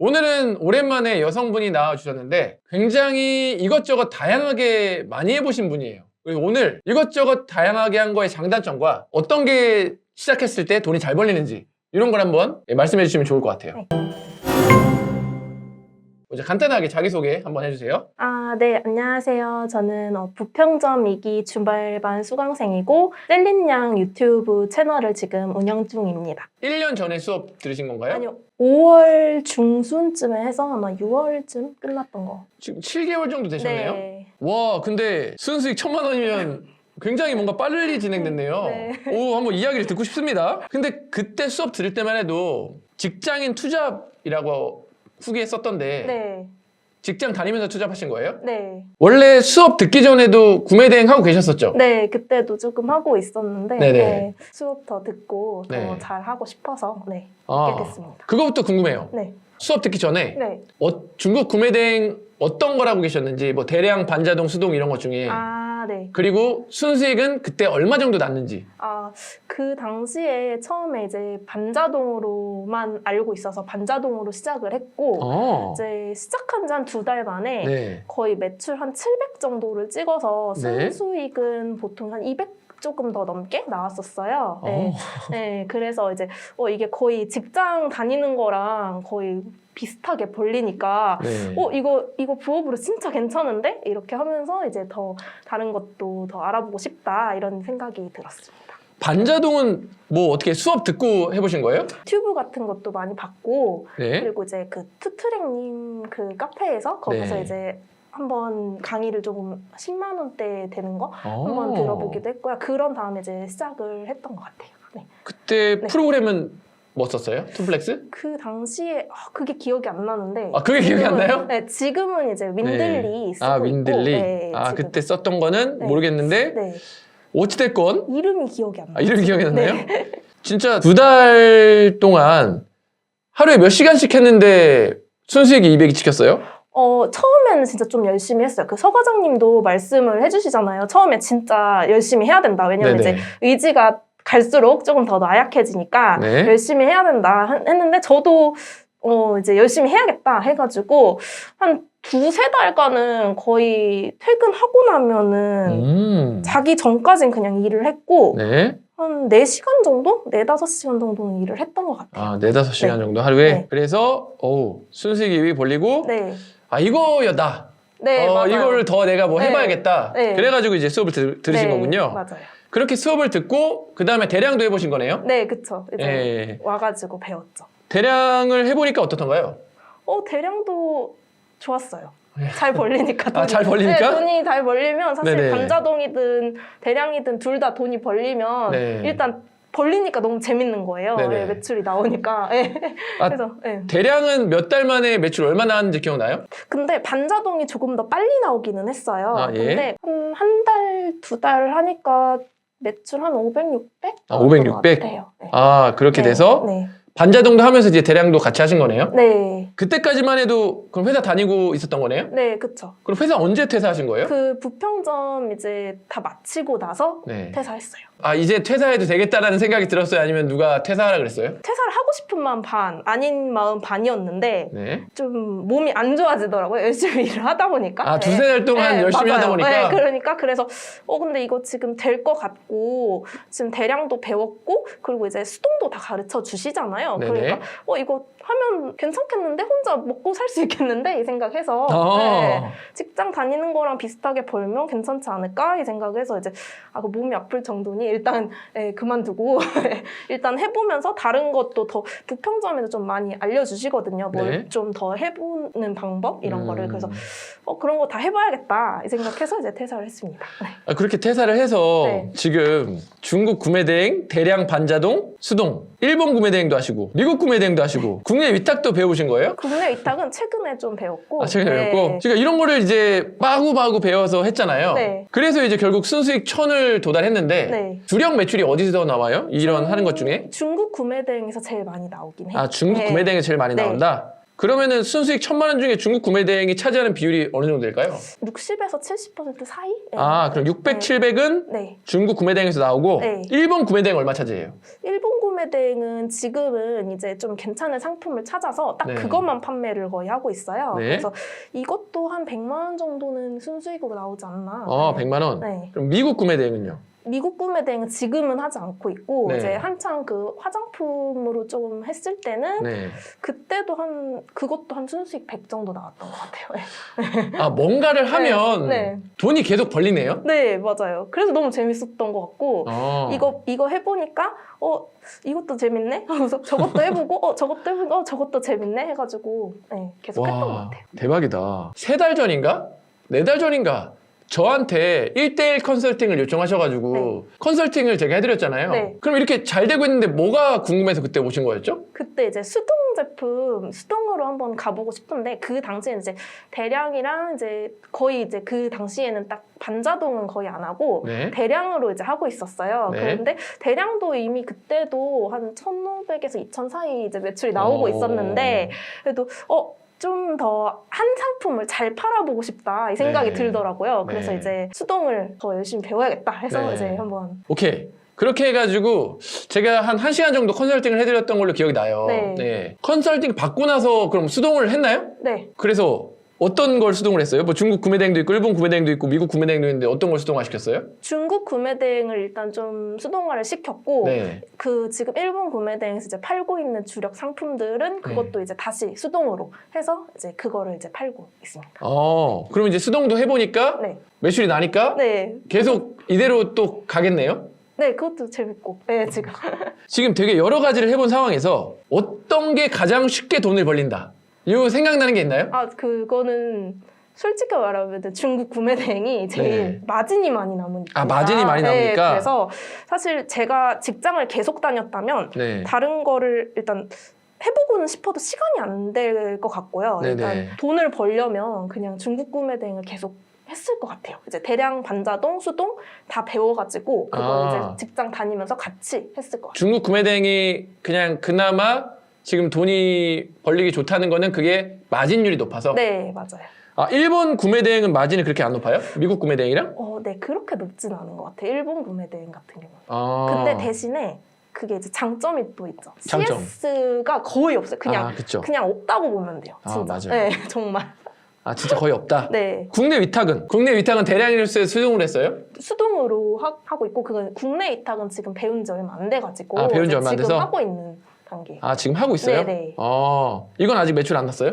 오늘은 오랜만에 여성분이 나와주셨는데 굉장히 이것저것 다양하게 많이 해보신 분이에요. 그래서 오늘 이것저것 다양하게 한 거의 장단점과 어떤 게 시작했을 때 돈이 잘 벌리는지 이런 걸 한번 말씀해 주시면 좋을 것 같아요. 먼저 간단하게 자기소개 한번 해주세요. 네, 안녕하세요. 저는 부평점 2기 준발반 수강생이고 셀린양 유튜브 채널을 지금 운영 중입니다. 1년 전에 수업 들으신 건가요? 아니요, 5월 중순쯤에 해서 아마 6월쯤 끝났던 거. 지금 7개월 정도 되셨네요? 네. 와, 근데 순수익 1000만 원이면 굉장히 뭔가 빨리 진행됐네요. 네. 오, 한번 이야기를 듣고 싶습니다. 근데 그때 수업 들을 때만 해도 직장인 투잡이라고 후기에 썼던데 네. 직장 다니면서 투잡하신 거예요? 네. 원래 수업 듣기 전에도 구매 대행 하고 계셨었죠? 네, 그때도 조금 하고 있었는데 네네. 네, 수업 더 듣고 더 네. 잘 하고 싶어서 네, 아, 듣게 됐습니다. 그거부터 궁금해요. 네. 수업 듣기 전에 네. 중국 구매 대행 어떤 걸 하고 계셨는지, 뭐 대량, 반자동, 수동 이런 것 중에 네. 그리고 순수익은 그때 얼마 정도 났는지. 그 당시에 처음에 이제 반자동으로만 알고 있어서 반자동으로 시작을 했고 이제 시작한 지 한 2달 만에 네. 거의 매출 한 700 정도를 찍어서 네. 순수익은 보통 한 200 조금 더 넘게 나왔었어요. 네. 네, 그래서 이제 이게 거의 직장 다니는 거랑 거의 비슷하게 벌리니까 네. 이거 부업으로 진짜 괜찮은데? 이렇게 하면서 이제 더 다른 것도 더 알아보고 싶다 이런 생각이 들었습니다. 반자동은 뭐 어떻게 수업 듣고 해보신 거예요? 튜브 같은 것도 많이 받고 네. 그리고 이제 그 투트랙님 그 카페에서 거기서 네. 이제 한번 강의를 조금 10만 원대 되는 거 오. 한번 들어보기도 했고요. 그런 다음에 이제 시작을 했던 것 같아요. 네. 그때 네. 프로그램은 뭐 썼어요? 툼플렉스? 그 당시에 그게 기억이 안 나는데 그게 기억이 안 나요? 네, 지금은 이제 윈들리 네. 쓰고 윈들리. 있고 네, 지금. 그때 썼던 거는 네. 모르겠는데 네. 어찌됐건 이름이 기억이 안 나요. 이름이 기억이 안 나요? 네. 진짜 2달 동안 하루에 몇 시간씩 했는데 순수익이 200이 찍혔어요? 처음에는 진짜 좀 열심히 했어요. 그 서 과장님도 말씀을 해주시잖아요. 처음에 진짜 열심히 해야 된다. 왜냐면 네네. 이제 의지가 갈수록 조금 더 나약해지니까 네. 열심히 해야 된다 했는데 저도 이제 열심히 해야겠다 해가지고 한 2~3달간은 거의 퇴근하고 나면은 자기 전까진 그냥 일을 했고 네. 한 4시간 정도? 4~5시간 정도는 일을 했던 것 같아요. 4~5시간 네. 정도 하루에? 네. 그래서 순수익 200이 벌리고 네. 이거였다. 네, 맞아요. 이거를 더 내가 뭐 네. 해봐야겠다. 네. 그래가지고 이제 수업을 들으신 네, 거군요. 맞아요. 그렇게 수업을 듣고 그 다음에 대량도 해보신 거네요? 네, 그쵸. 이제 예. 와가지고 배웠죠. 대량을 해보니까 어떻던가요? 대량도 좋았어요. 잘 벌리니까. 돈이. 잘 벌리니까? 네, 돈이 잘 벌리면 사실 네네. 반자동이든 대량이든 둘 다 돈이 벌리면 네. 일단 벌리니까 너무 재밌는 거예요. 네네. 네, 매출이 나오니까. 네. 그래서 네. 대량은 몇 달 만에 매출 얼마 나왔는지 기억나요? 근데 반자동이 조금 더 빨리 나오기는 했어요. 예. 근데 한 달, 2달 하니까 매출 한 500, 600? 500, 600? 같아요. 네. 그렇게 네. 돼서 네. 반자동도 하면서 이제 대량도 같이 하신 거네요? 네. 그때까지만 해도 그럼 회사 다니고 있었던 거네요? 네, 그쵸. 그럼 회사 언제 퇴사하신 거예요? 그 부평점 이제 다 마치고 나서 네. 퇴사했어요. 이제 퇴사해도 되겠다라는 생각이 들었어요? 아니면 누가 퇴사하라 그랬어요? 퇴사를 하고 싶은 마음 반, 아닌 마음 반이었는데 네. 좀 몸이 안 좋아지더라고요. 열심히 일을 하다 보니까. 2~3달 동안 열심히 맞아요. 하다 보니까? 네, 그러니까 그래서 근데 이거 지금 될 것 같고 지금 대량도 배웠고 그리고 이제 수동도 다 가르쳐 주시잖아요. 네네. 그러니까 이거 하면 괜찮겠는데? 혼자 먹고 살 수 있겠는데? 이 생각해서 직장 다니는 거랑 비슷하게 벌면 괜찮지 않을까? 이 생각해서 이제 그 몸이 아플 정도니 일단 그만두고 일단 해보면서 다른 것도 더 부평점에서 좀 많이 알려주시거든요. 뭘 네. 좀 더 해보는 방법 이런 거를 그래서 그런 거 다 해봐야겠다 이 생각해서 이제 퇴사를 했습니다. 네. 그렇게 퇴사를 해서 네. 지금 중국 구매대행, 대량 반자동, 수동, 일본 구매대행도 하시고 미국 구매대행도 하시고 국내 위탁도 배우신 거예요? 국내 위탁은 최근에 좀 배웠고 최근에 배웠고 그러니까 이런 거를 이제 마구마구 배워서 했잖아요. 네. 그래서 이제 결국 순수익 1000을 도달했는데 네. 주력 매출이 어디서 나와요? 이런 하는 것 중에? 중국 구매대행에서 제일 많이 나오긴 해요. 중국 네. 구매대행이 제일 많이 네. 나온다? 그러면은 순수익 1,000만 원 중에 중국 구매 대행이 차지하는 비율이 어느 정도 될까요? 60에서 70% 사이? 네. 아, 그럼 600, 700은 네. 중국 구매 대행에서 나오고 네. 일본 구매 대행 얼마 차지해요? 일본 구매 대행은 지금은 이제 좀 괜찮은 상품을 찾아서 딱 네. 그것만 판매를 거의 하고 있어요. 네. 그래서 이것도 한 100만 원 정도는 순수익으로 나오지 않나. 100만 원. 네. 그럼 미국 구매 대행은요? 미국 구매 대행은 지금은 하지 않고 있고 네. 이제 한창 그 화장품으로 좀 했을 때는 네. 그때도 그것도 한 순수익 100 정도 나왔던 것 같아요. 아, 뭔가를 하면 네. 돈이 계속 벌리네요? 네, 맞아요. 그래서 너무 재밌었던 것 같고 이거 해보니까 이것도 재밌네? 하면서 저것도 해보고 저것도 해보고 저것도 재밌네? 해가지고 네, 계속 했던 것 같아요. 대박이다. 3달 전인가? 4달 전인가? 저한테 1대1 컨설팅을 요청하셔가지고 네. 컨설팅을 제가 해드렸잖아요. 네. 그럼 이렇게 잘 되고 있는데 뭐가 궁금해서 그때 오신 거였죠? 그때 이제 수동 제품, 수동으로 한번 가보고 싶은데 그 당시에는 이제 대량이랑 이제 거의 이제 그 당시에는 딱 반자동은 거의 안 하고 네. 대량으로 이제 하고 있었어요. 네. 그런데 대량도 이미 그때도 한 1,500에서 2,000 사이 이제 매출이 나오고 있었는데 그래도 좀 더 한 상품을 잘 팔아보고 싶다 이 생각이 네. 들더라고요. 그래서 네. 이제 수동을 더 열심히 배워야겠다 해서 네. 이제 한번 오케이. 그렇게 해가지고 제가 한 1시간 정도 컨설팅을 해드렸던 걸로 기억이 나요. 네. 컨설팅 받고 나서 그럼 수동을 했나요? 네. 그래서 어떤 걸 수동을 했어요? 뭐 중국 구매 대행도 있고 일본 구매 대행도 있고 미국 구매 대행도 있는데 어떤 걸 수동화 시켰어요? 중국 구매 대행을 일단 좀 수동화를 시켰고 네. 그 지금 일본 구매 대행에서 이제 팔고 있는 주력 상품들은 그것도 이제 다시 수동으로 해서 이제 그거를 이제 팔고 있습니다. 그럼 이제 수동도 해보니까 네. 매출이 나니까 네. 계속 이대로 또 가겠네요? 네, 그것도 재밌고. 네, 지금. 지금 되게 여러 가지를 해본 상황에서 어떤 게 가장 쉽게 돈을 벌린다? 이거 생각나는 게 있나요? 그거는 솔직히 말하면 중국 구매 대행이 제일 네. 마진이 많이 남으니까. 마진이 많이 네, 남으니까? 그래서 사실 제가 직장을 계속 다녔다면 네. 다른 거를 일단 해보고는 싶어도 시간이 안 될 것 같고요. 네네. 일단 돈을 벌려면 그냥 중국 구매 대행을 계속 했을 것 같아요. 이제 대량 반자동, 수동 다 배워가지고 그거 이제 직장 다니면서 같이 했을 것 같아요. 중국 구매 대행이 그냥 그나마 지금 돈이 벌리기 좋다는 거는 그게 마진율이 높아서? 네, 맞아요. 일본 구매 대행은 마진이 그렇게 안 높아요? 미국 구매 대행이랑? 네, 그렇게 높진 않은 것 같아요. 일본 구매 대행 같은 경우는. 근데 대신에 그게 이제 장점이 또 있죠. 장점. CS가 거의 없어요. 그쵸. 그냥 없다고 보면 돼요. 진짜. 맞아요. 네, 정말. 진짜 거의 없다? 네. 국내 위탁은? 국내 위탁은 대량일수에 수동으로 했어요? 수동으로 하고 있고 그건 국내 위탁은 지금 배운 지 얼마 안 돼가지고 배운 지 얼마 안 지금 돼서? 하고 있는 단계. 지금 하고 있어요? 네네. 이건 아직 매출 안 났어요?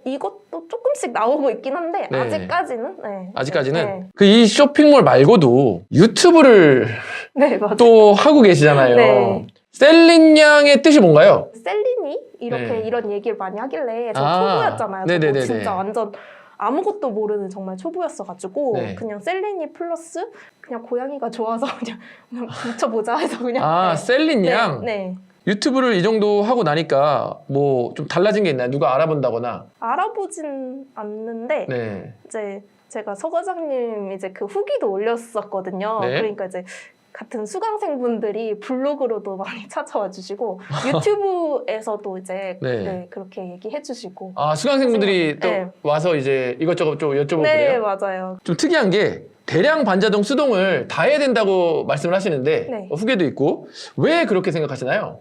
이것도 조금씩 나오고 있긴 한데 네. 아직까지는. 네. 아직까지는? 네. 이 쇼핑몰 말고도 유튜브를 네, 맞아요. 또 하고 계시잖아요. 네. 셀린 양의 뜻이 뭔가요? 셀린이 이렇게 네. 이런 얘기를 많이 하길래 저 아, 초보였잖아요. 네네네네. 저도 진짜 완전 아무것도 모르는 정말 초보였어가지고 네. 그냥 셀린이 플러스 그냥 고양이가 좋아서 그냥 붙여보자 해서 그냥. 네. 셀린 양? 네. 유튜브를 이 정도 하고 나니까 뭐 좀 달라진 게 있나요? 누가 알아본다거나? 알아보진 않는데 네. 이제 제가 서 과장님 이제 그 후기도 올렸었거든요. 네. 그러니까 이제 같은 수강생분들이 블로그로도 많이 찾아와 주시고 유튜브에서도 이제 네. 네, 그렇게 얘기해 주시고. 수강생분들이 또 네. 와서 이제 이것저것 좀 여쭤보고 네, 그래요? 맞아요. 좀 특이한 게 대량 반자동 수동을 다 해야 된다고 말씀을 하시는데 네. 후기도 있고 왜 그렇게 생각하시나요?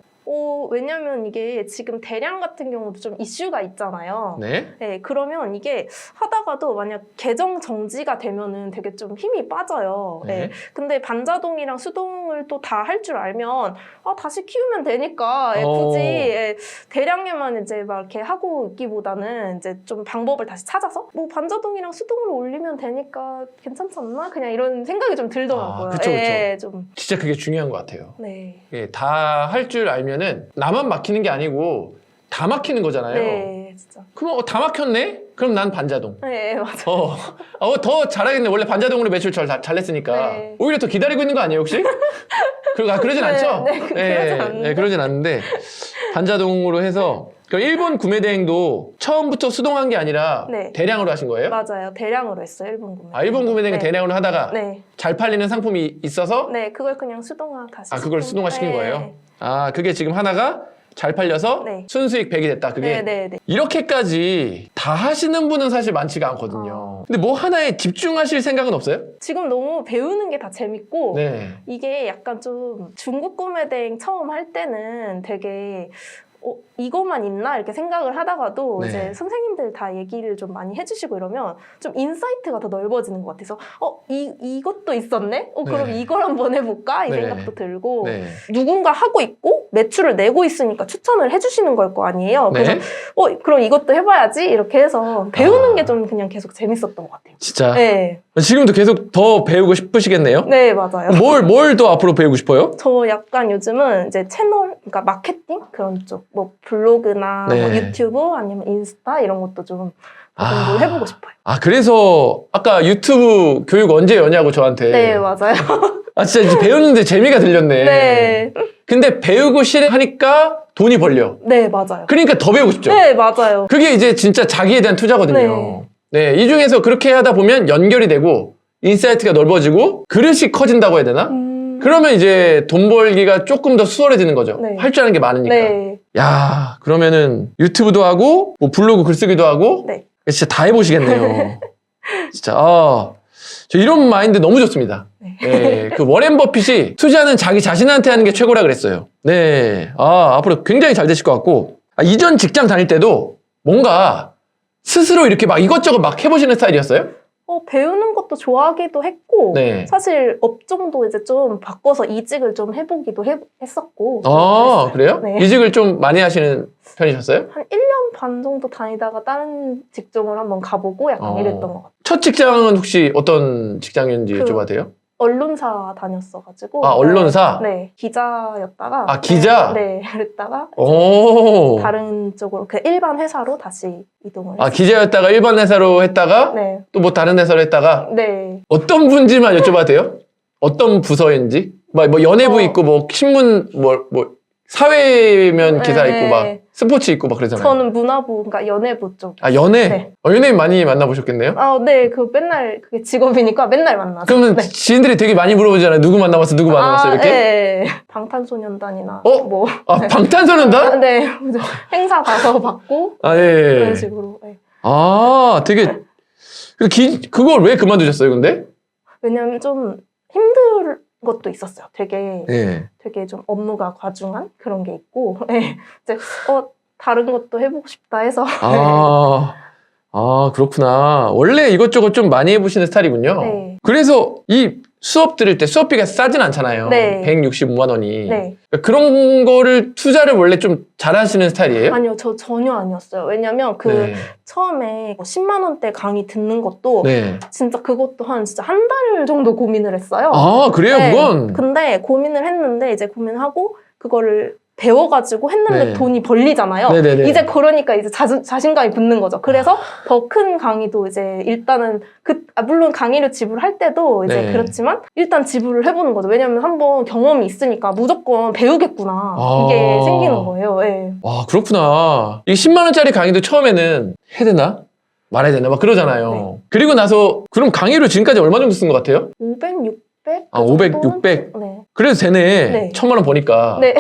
왜냐면 이게 지금 대량 같은 경우도 좀 이슈가 있잖아요. 네. 네, 그러면 이게 하다가도 만약 계정 정지가 되면은 되게 좀 힘이 빠져요. 네. 네. 근데 반자동이랑 수동을 또 다 할 줄 알면 다시 키우면 되니까 굳이 대량에만 이제 막 이렇게 하고 있기보다는 이제 좀 방법을 다시 찾아서 뭐 반자동이랑 수동으로 올리면 되니까 괜찮지 않나? 그냥 이런 생각이 좀 들더라고요. 그쵸. 좀. 진짜 그게 중요한 것 같아요. 네. 다 할 줄 알면은 나만 막히는 게 아니고 다 막히는 거잖아요. 네, 진짜. 그럼 다 막혔네? 그럼 난 반자동. 네, 맞아요. 더 잘하겠네. 원래 반자동으로 매출 잘 냈으니까. 네. 오히려 더 기다리고 있는 거 아니에요, 혹시? 그러진 네, 않죠? 네, 그러진 않는데. 네, 그러진 않는데. 반자동으로 해서. 그럼 일본 구매 대행도 처음부터 수동한 게 아니라 네. 대량으로 하신 거예요? 맞아요. 대량으로 했어요, 일본 구매. 일본 구매 대행은 네. 대량으로 하다가 네. 잘 팔리는 상품이 있어서 네, 그걸 그냥 수동화 다시. 그걸 수동화 시킨 네. 거예요? 그게 지금 하나가 잘 팔려서 네. 순수익 100이 됐다. 그게 네네네. 이렇게까지 다 하시는 분은 사실 많지가 않거든요. 근데 뭐 하나에 집중하실 생각은 없어요? 지금 너무 배우는 게 다 재밌고 네. 이게 약간 좀 중국 꿈의 대행 처음 할 때는 되게 이거만 있나 이렇게 생각을 하다가도 네. 이제 선생님들 다 얘기를 좀 많이 해주시고 이러면 좀 인사이트가 더 넓어지는 것 같아서 이것도 있었네? 그럼 네. 이걸 한번 해볼까? 이 네. 생각도 들고 네. 누군가 하고 있고 매출을 내고 있으니까 추천을 해주시는 걸 거 아니에요. 그래서 네. 그럼 이것도 해봐야지 이렇게 해서 배우는 아. 게 좀 그냥 계속 재밌었던 것 같아요. 진짜. 네, 지금도 계속 더 배우고 싶으시겠네요? 네 맞아요. 뭘 더 앞으로 배우고 싶어요? 저 약간 요즘은 이제 채널, 그러니까 마케팅 그런 쪽, 뭐 블로그나 네. 뭐 유튜브 아니면 인스타 이런 것도 좀 공부를 해보고 싶어요. 그래서 아까 유튜브 교육 언제 여냐고 저한테. 네 맞아요. 진짜 이제 배우는데 재미가 들렸네. 네, 근데 배우고 실행하니까 돈이 벌려. 네 맞아요. 그러니까 더 배우고 싶죠. 네 맞아요. 그게 이제 진짜 자기에 대한 투자거든요. 네. 이 중에서 그렇게 하다 보면 연결이 되고 인사이트가 넓어지고 그릇이 커진다고 해야 되나? 그러면 이제 돈 벌기가 조금 더 수월해지는 거죠. 네. 할 줄 아는 게 많으니까. 네, 야, 그러면은 유튜브도 하고 뭐 블로그 글쓰기도 하고 네. 진짜 다 해보시겠네요. 진짜 저 이런 마인드 너무 좋습니다. 네. 네, 그 워렌 버핏이 투자는 자기 자신한테 하는 게 최고라 그랬어요. 네, 앞으로 굉장히 잘 되실 것 같고 이전 직장 다닐 때도 뭔가 스스로 이렇게 막 이것저것 막 해보시는 스타일이었어요? 배우는 것도 좋아하기도 했고 네. 사실 업종도 이제 좀 바꿔서 이직을 좀 해보기도 했었고 그래요? 네. 이직을 좀 많이 하시는 편이셨어요? 한 1년 반 정도 다니다가 다른 직종을 한번 가보고 약간 이랬던 것 같아요. 첫 직장은 혹시 어떤 직장인지 그- 여쭤봐도 돼요? 언론사 다녔어가지고 언론사? 네 기자였다가 기자? 네 그랬다가 오. 다른 쪽으로 그 일반 회사로 다시 이동을 기자였다가 일반 회사로 했다가 네. 또 뭐 다른 회사로 했다가 네. 어떤 분인지만 여쭤봐도 돼요? 어떤 부서인지? 뭐 연예부 있고 뭐 신문 뭐 사회면 기사 네. 있고 막 스포츠 있고 막 그러잖아요. 저는 문화부, 그러니까 연예부 쪽. 연예? 네. 연예인 많이 만나보셨겠네요? 네, 맨날 그게 직업이니까 맨날 만나서. 그러면 네. 지인들이 되게 많이 물어보잖아요. 누구 만나봤어? 누구 만나봤어? 이렇게? 네. 방탄소년단이나 뭐. 방탄소년단? 네. 행사 가서 받고 예. 그런 식으로. 네. 되게 그걸 왜 그만두셨어요, 근데? 왜냐면 좀 힘들 것도 있었어요. 되게 예. 좀 업무가 과중한 그런 게 있고, 네. 이제 다른 것도 해보고 싶다 해서. 그렇구나. 원래 이것저것 좀 많이 해보시는 스타일이군요. 네. 그래서 이 수업 들을 때 수업비가 싸진 않잖아요. 네. 165만 원이. 네. 그런 거를 투자를 원래 좀 잘하시는 스타일이에요? 아니요, 저 전혀 아니었어요. 왜냐면 네. 처음에 10만 원대 강의 듣는 것도 네. 진짜 그것도 진짜 한 달 정도 고민을 했어요. 그래요, 네. 그건? 근데 고민을 했는데 이제 고민하고 그거를 배워가지고 했는데 네. 돈이 벌리잖아요. 네네네. 이제 그러니까 이제 자신감이 붙는 거죠. 그래서 더 큰 강의도 이제 일단은 물론 강의료 지불할 때도 이제 네. 그렇지만 일단 지불을 해보는 거죠. 왜냐면 한번 경험이 있으니까 무조건 배우겠구나 이게 생기는 거예요. 네. 와, 그렇구나. 이 10만 원짜리 강의도 처음에는 해야 되나? 말해야 되나? 막 그러잖아요. 네. 그리고 나서 그럼 강의료 지금까지 얼마 정도 쓴 것 같아요? 500, 600? 500, 정도는 600? 네. 그래도 되네. 네. 1000만 원 버니까. 네.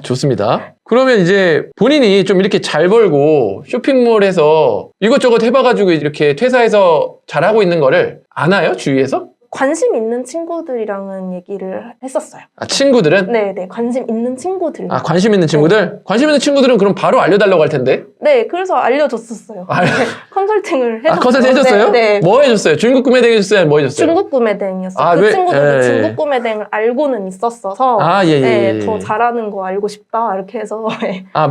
좋습니다. 그러면 이제 본인이 좀 이렇게 잘 벌고 쇼핑몰에서 이것저것 해봐가지고 이렇게 퇴사해서 잘하고 있는 거를 아나요? 주위에서? 관심 있는 친구들이랑은 얘기를 했었어요. 친구들은? 네, 관심 있는 친구들. 관심 있는 친구들? 관심 있는 친구들은 그럼 바로 알려달라고 할 텐데? 네, 그래서 알려줬었어요. 컨설팅을 해줬어요. 컨설팅 해줬어요? 네. 뭐 해줬어요? 중국 구매대행 해줬어요? 뭐 해줬어요? 중국 구매대행이었어요. 그 친구들도 중국 구매대행을 알고는 있었어서 예. 더 잘하는 거 알고 싶다 이렇게 해서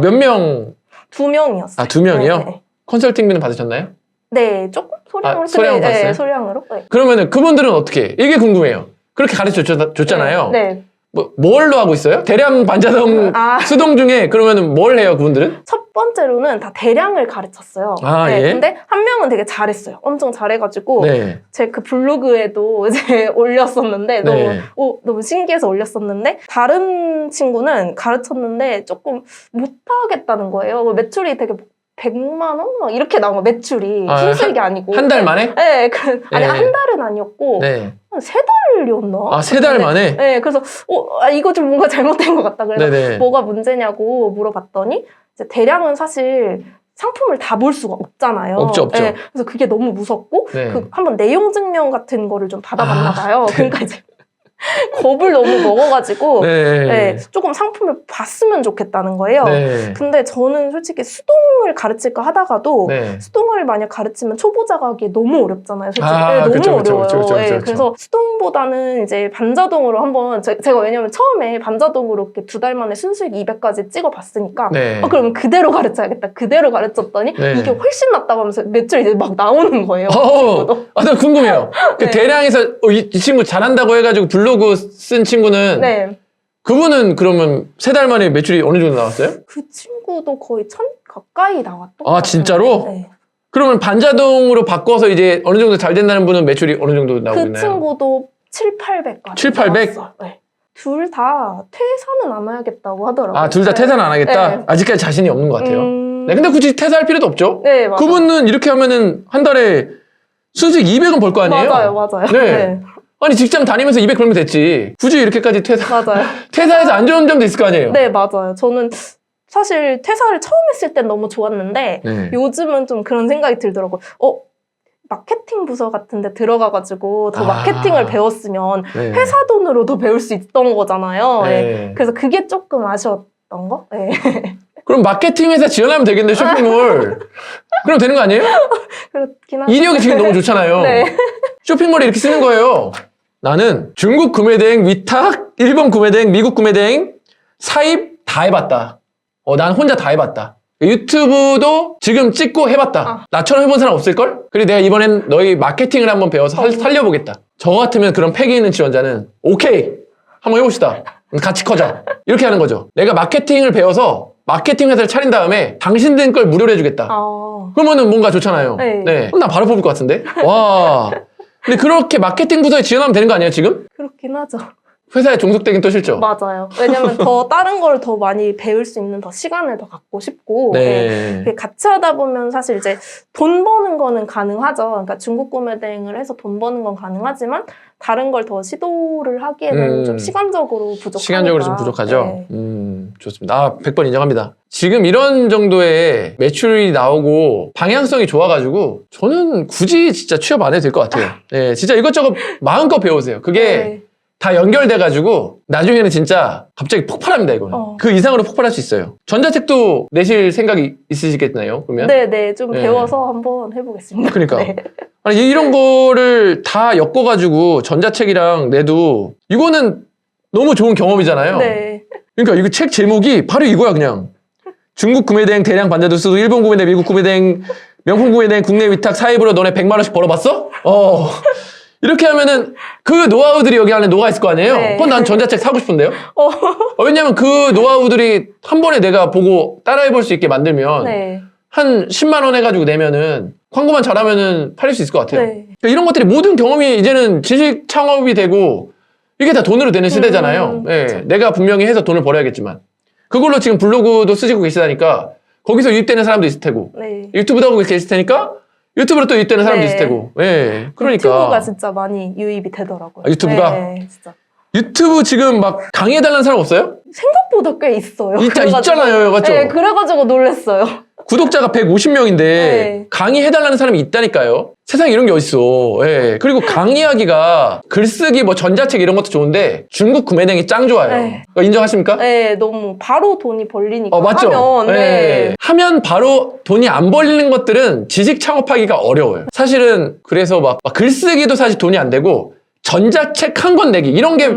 몇 명? 2명이었어요. 2명이요? 네. 컨설팅비는 받으셨나요? 네, 조금 소량으로. 소량으로 받았어요? 네, 소량으로. 네. 그러면은 그분들은 어떻게? 이게 궁금해요. 그렇게 가르쳐줬잖아요. 네. 뭘로 하고 있어요? 대량 반자동 수동 중에 그러면은 뭘 해요, 그분들은? 첫 번째로는 다 대량을 가르쳤어요. 네, 예. 근데 한 명은 되게 잘했어요. 엄청 잘해가지고 네. 제 그 블로그에도 이제 올렸었는데 너무 신기해서 올렸었는데 다른 친구는 가르쳤는데 조금 못하겠다는 거예요. 매출이 되게 100만 원? 막 이렇게 나온 거 매출이 순수익이 아니고 한 달 만에? 네, 한 달은 아니었고 네. 한 3달 달이었나? 아, 3달 만에? 네, 그래서 이거 좀 뭔가 잘못된 것 같다. 그래서 네네. 뭐가 문제냐고 물어봤더니 이제 대량은 사실 상품을 다 볼 수가 없잖아요. 없죠. 네, 그래서 그게 너무 무섭고 네. 한번 내용 증명 같은 거를 좀 받아봤나 봐요. 네. 그러니까 이제 겁을 너무 먹어가지고 네. 네, 조금 상품을 봤으면 좋겠다는 거예요. 네. 근데 저는 솔직히 수동을 가르칠까 하다가도 네. 수동을 만약 가르치면 초보자가 하기 너무 어렵잖아요. 솔직히 너무 그쵸, 어려워요. 그쵸. 그래서 수동보다는 이제 반자동으로 한번 제가 왜냐면 처음에 반자동으로 이렇게 2달 만에 순수익 200까지 찍어봤으니까 네. 그러면 그대로 가르쳐야겠다. 그대로 가르쳤더니 네. 이게 훨씬 낫다고 하면서 매출 이제 막 나오는 거예요. 나 궁금해요. 그 네. 대량에서 이 친구 잘한다고 해가지고 블로그 쓴 친구는 네. 그분은 그러면 3달 만에 매출이 어느 정도 나왔어요? 그 친구도 거의 1000 가까이 나왔던 것 아, 같아요. 진짜로? 네. 그러면 반자동으로 바꿔서 이제 어느 정도 잘 된다는 분은 매출이 어느 정도 나오고 그 있나요? 친구도 7, 800까지 7, 800? 네. 둘 다 퇴사는 안 해야겠다고 하더라고요. 아, 둘 다 퇴사는 안 하겠다? 네. 아직까지 자신이 없는 것 같아요. 네, 근데 굳이 퇴사할 필요도 없죠? 네, 맞아요. 그분은 이렇게 하면은 한 달에 순수익 200은 벌 거 아니에요? 맞아요. 네. 아니, 직장 다니면서 200 벌면 됐지. 굳이 이렇게까지 맞아요. 퇴사해서 안 좋은 점도 있을 거 아니에요? 네, 맞아요. 저는 사실 퇴사를 처음 했을 땐 너무 좋았는데 네. 요즘은 좀 그런 생각이 들더라고요. 마케팅 부서 같은 데 들어가가지고 더 아. 마케팅을 배웠으면 네. 회사 돈으로 더 배울 수 있던 거잖아요. 네. 네. 그래서 그게 조금 아쉬웠던 거? 네. 그럼 마케팅 회사 지원하면 되겠네, 쇼핑몰. 그럼 되는 거 아니에요? 그렇긴 하죠. 이력이 지금 너무 좋잖아요. 네. 쇼핑몰에 이렇게 쓰는 거예요. 나는 중국 구매대행 위탁, 일본 구매대행, 미국 구매대행, 사입 다 해봤다. 난 혼자 다 해봤다. 유튜브도 지금 찍고 해봤다. 나처럼 해본 사람 없을걸? 그리고 내가 이번엔 너희 마케팅을 한번 배워서 살려보겠다. 저 같으면 그런 패기 있는 지원자는 오케이! 한번 해봅시다. 같이 커자. 이렇게 하는 거죠. 내가 마케팅을 배워서 마케팅 회사를 차린 다음에 당신들 걸 무료로 해주겠다. 그러면은 뭔가 좋잖아요. 네. 그럼 나 바로 뽑을 것 같은데? 와. 근데 그렇게 마케팅 부서에 지원하면 되는 거 아니에요, 지금? 그렇긴 하죠. 회사에 종속되긴 또 싫죠? 맞아요. 왜냐면 더 다른 걸 더 많이 배울 수 있는 더 시간을 더 갖고 싶고 네. 네. 같이 하다 보면 사실 이제 돈 버는 거는 가능하죠. 그러니까 중국 구매 대행을 해서 돈 버는 건 가능하지만 다른 걸 더 시도를 하기에는 좀 시간적으로 부족하니까. 시간적으로 좀 부족하죠? 네. 좋습니다. 100번 인정합니다. 지금 이런 정도의 매출이 나오고 방향성이 좋아가지고 저는 굳이 진짜 취업 안 해도 될 것 같아요. 네, 진짜 이것저것 마음껏 배우세요. 그게 네. 다 연결돼가지고 나중에는 진짜 갑자기 폭발합니다, 이거는. 그 이상으로 폭발할 수 있어요. 전자책도 내실 생각이 있으시겠나요, 그러면? 네네. 좀 네. 배워서 한번 해보겠습니다. 그러니까. 네. 아니, 이런 거를 다 엮어가지고 전자책이랑 내도 이거는 너무 좋은 경험이잖아요. 네. 그러니까 이거 책 제목이 바로 이거야, 그냥. 중국 구매대행 대량 반자도 쓰고 일본 구매대행, 미국 구매대행, 명품 구매대행, 국내 위탁 사입으로 너네 100만 원씩 벌어봤어? 이렇게 하면은 그 노하우들이 여기 안에 녹아 있을 거 아니에요? 네. 그건 난 전자책 사고 싶은데요? 왜냐면 그 노하우들이 한 번에 내가 보고 따라해볼 수 있게 만들면 네. 한 10만 원 해가지고 내면은 광고만 잘하면은 팔릴 수 있을 것 같아요. 네. 그러니까 이런 것들이 모든 경험이 이제는 지식 창업이 되고 이게 다 돈으로 되는 시대잖아요. 예, 내가 분명히 해서 돈을 벌어야겠지만 그걸로 지금 블로그도 쓰시고 계시다니까 거기서 유입되는 사람도 있을 테고 네. 유튜브도 하고 계실 테니까 유튜브로 또 유입되는 사람도 네. 있을 테고 예, 그러니까 유튜브가 진짜 많이 유입이 되더라고요. 유튜브가? 네, 진짜. 유튜브 지금 막 강의해달라는 사람 없어요? 생각보다 꽤 있어요. 있잖아요, 맞죠? 네, 그래가지고 놀랐어요. 구독자가 150명인데 네. 강의해달라는 사람이 있다니까요. 세상에 이런 게 어딨어. 예. 그리고 강의하기가 글쓰기 뭐 전자책 이런 것도 좋은데 중국 구매대행이 짱 좋아요. 네. 인정하십니까? 네, 너무 바로 돈이 벌리니까 맞죠? 하면 예. 네. 하면 바로 돈이 안 벌리는 것들은 지식 창업하기가 어려워요. 사실은 그래서 막 글쓰기도 사실 돈이 안 되고 전자책 한 권 내기 이런 게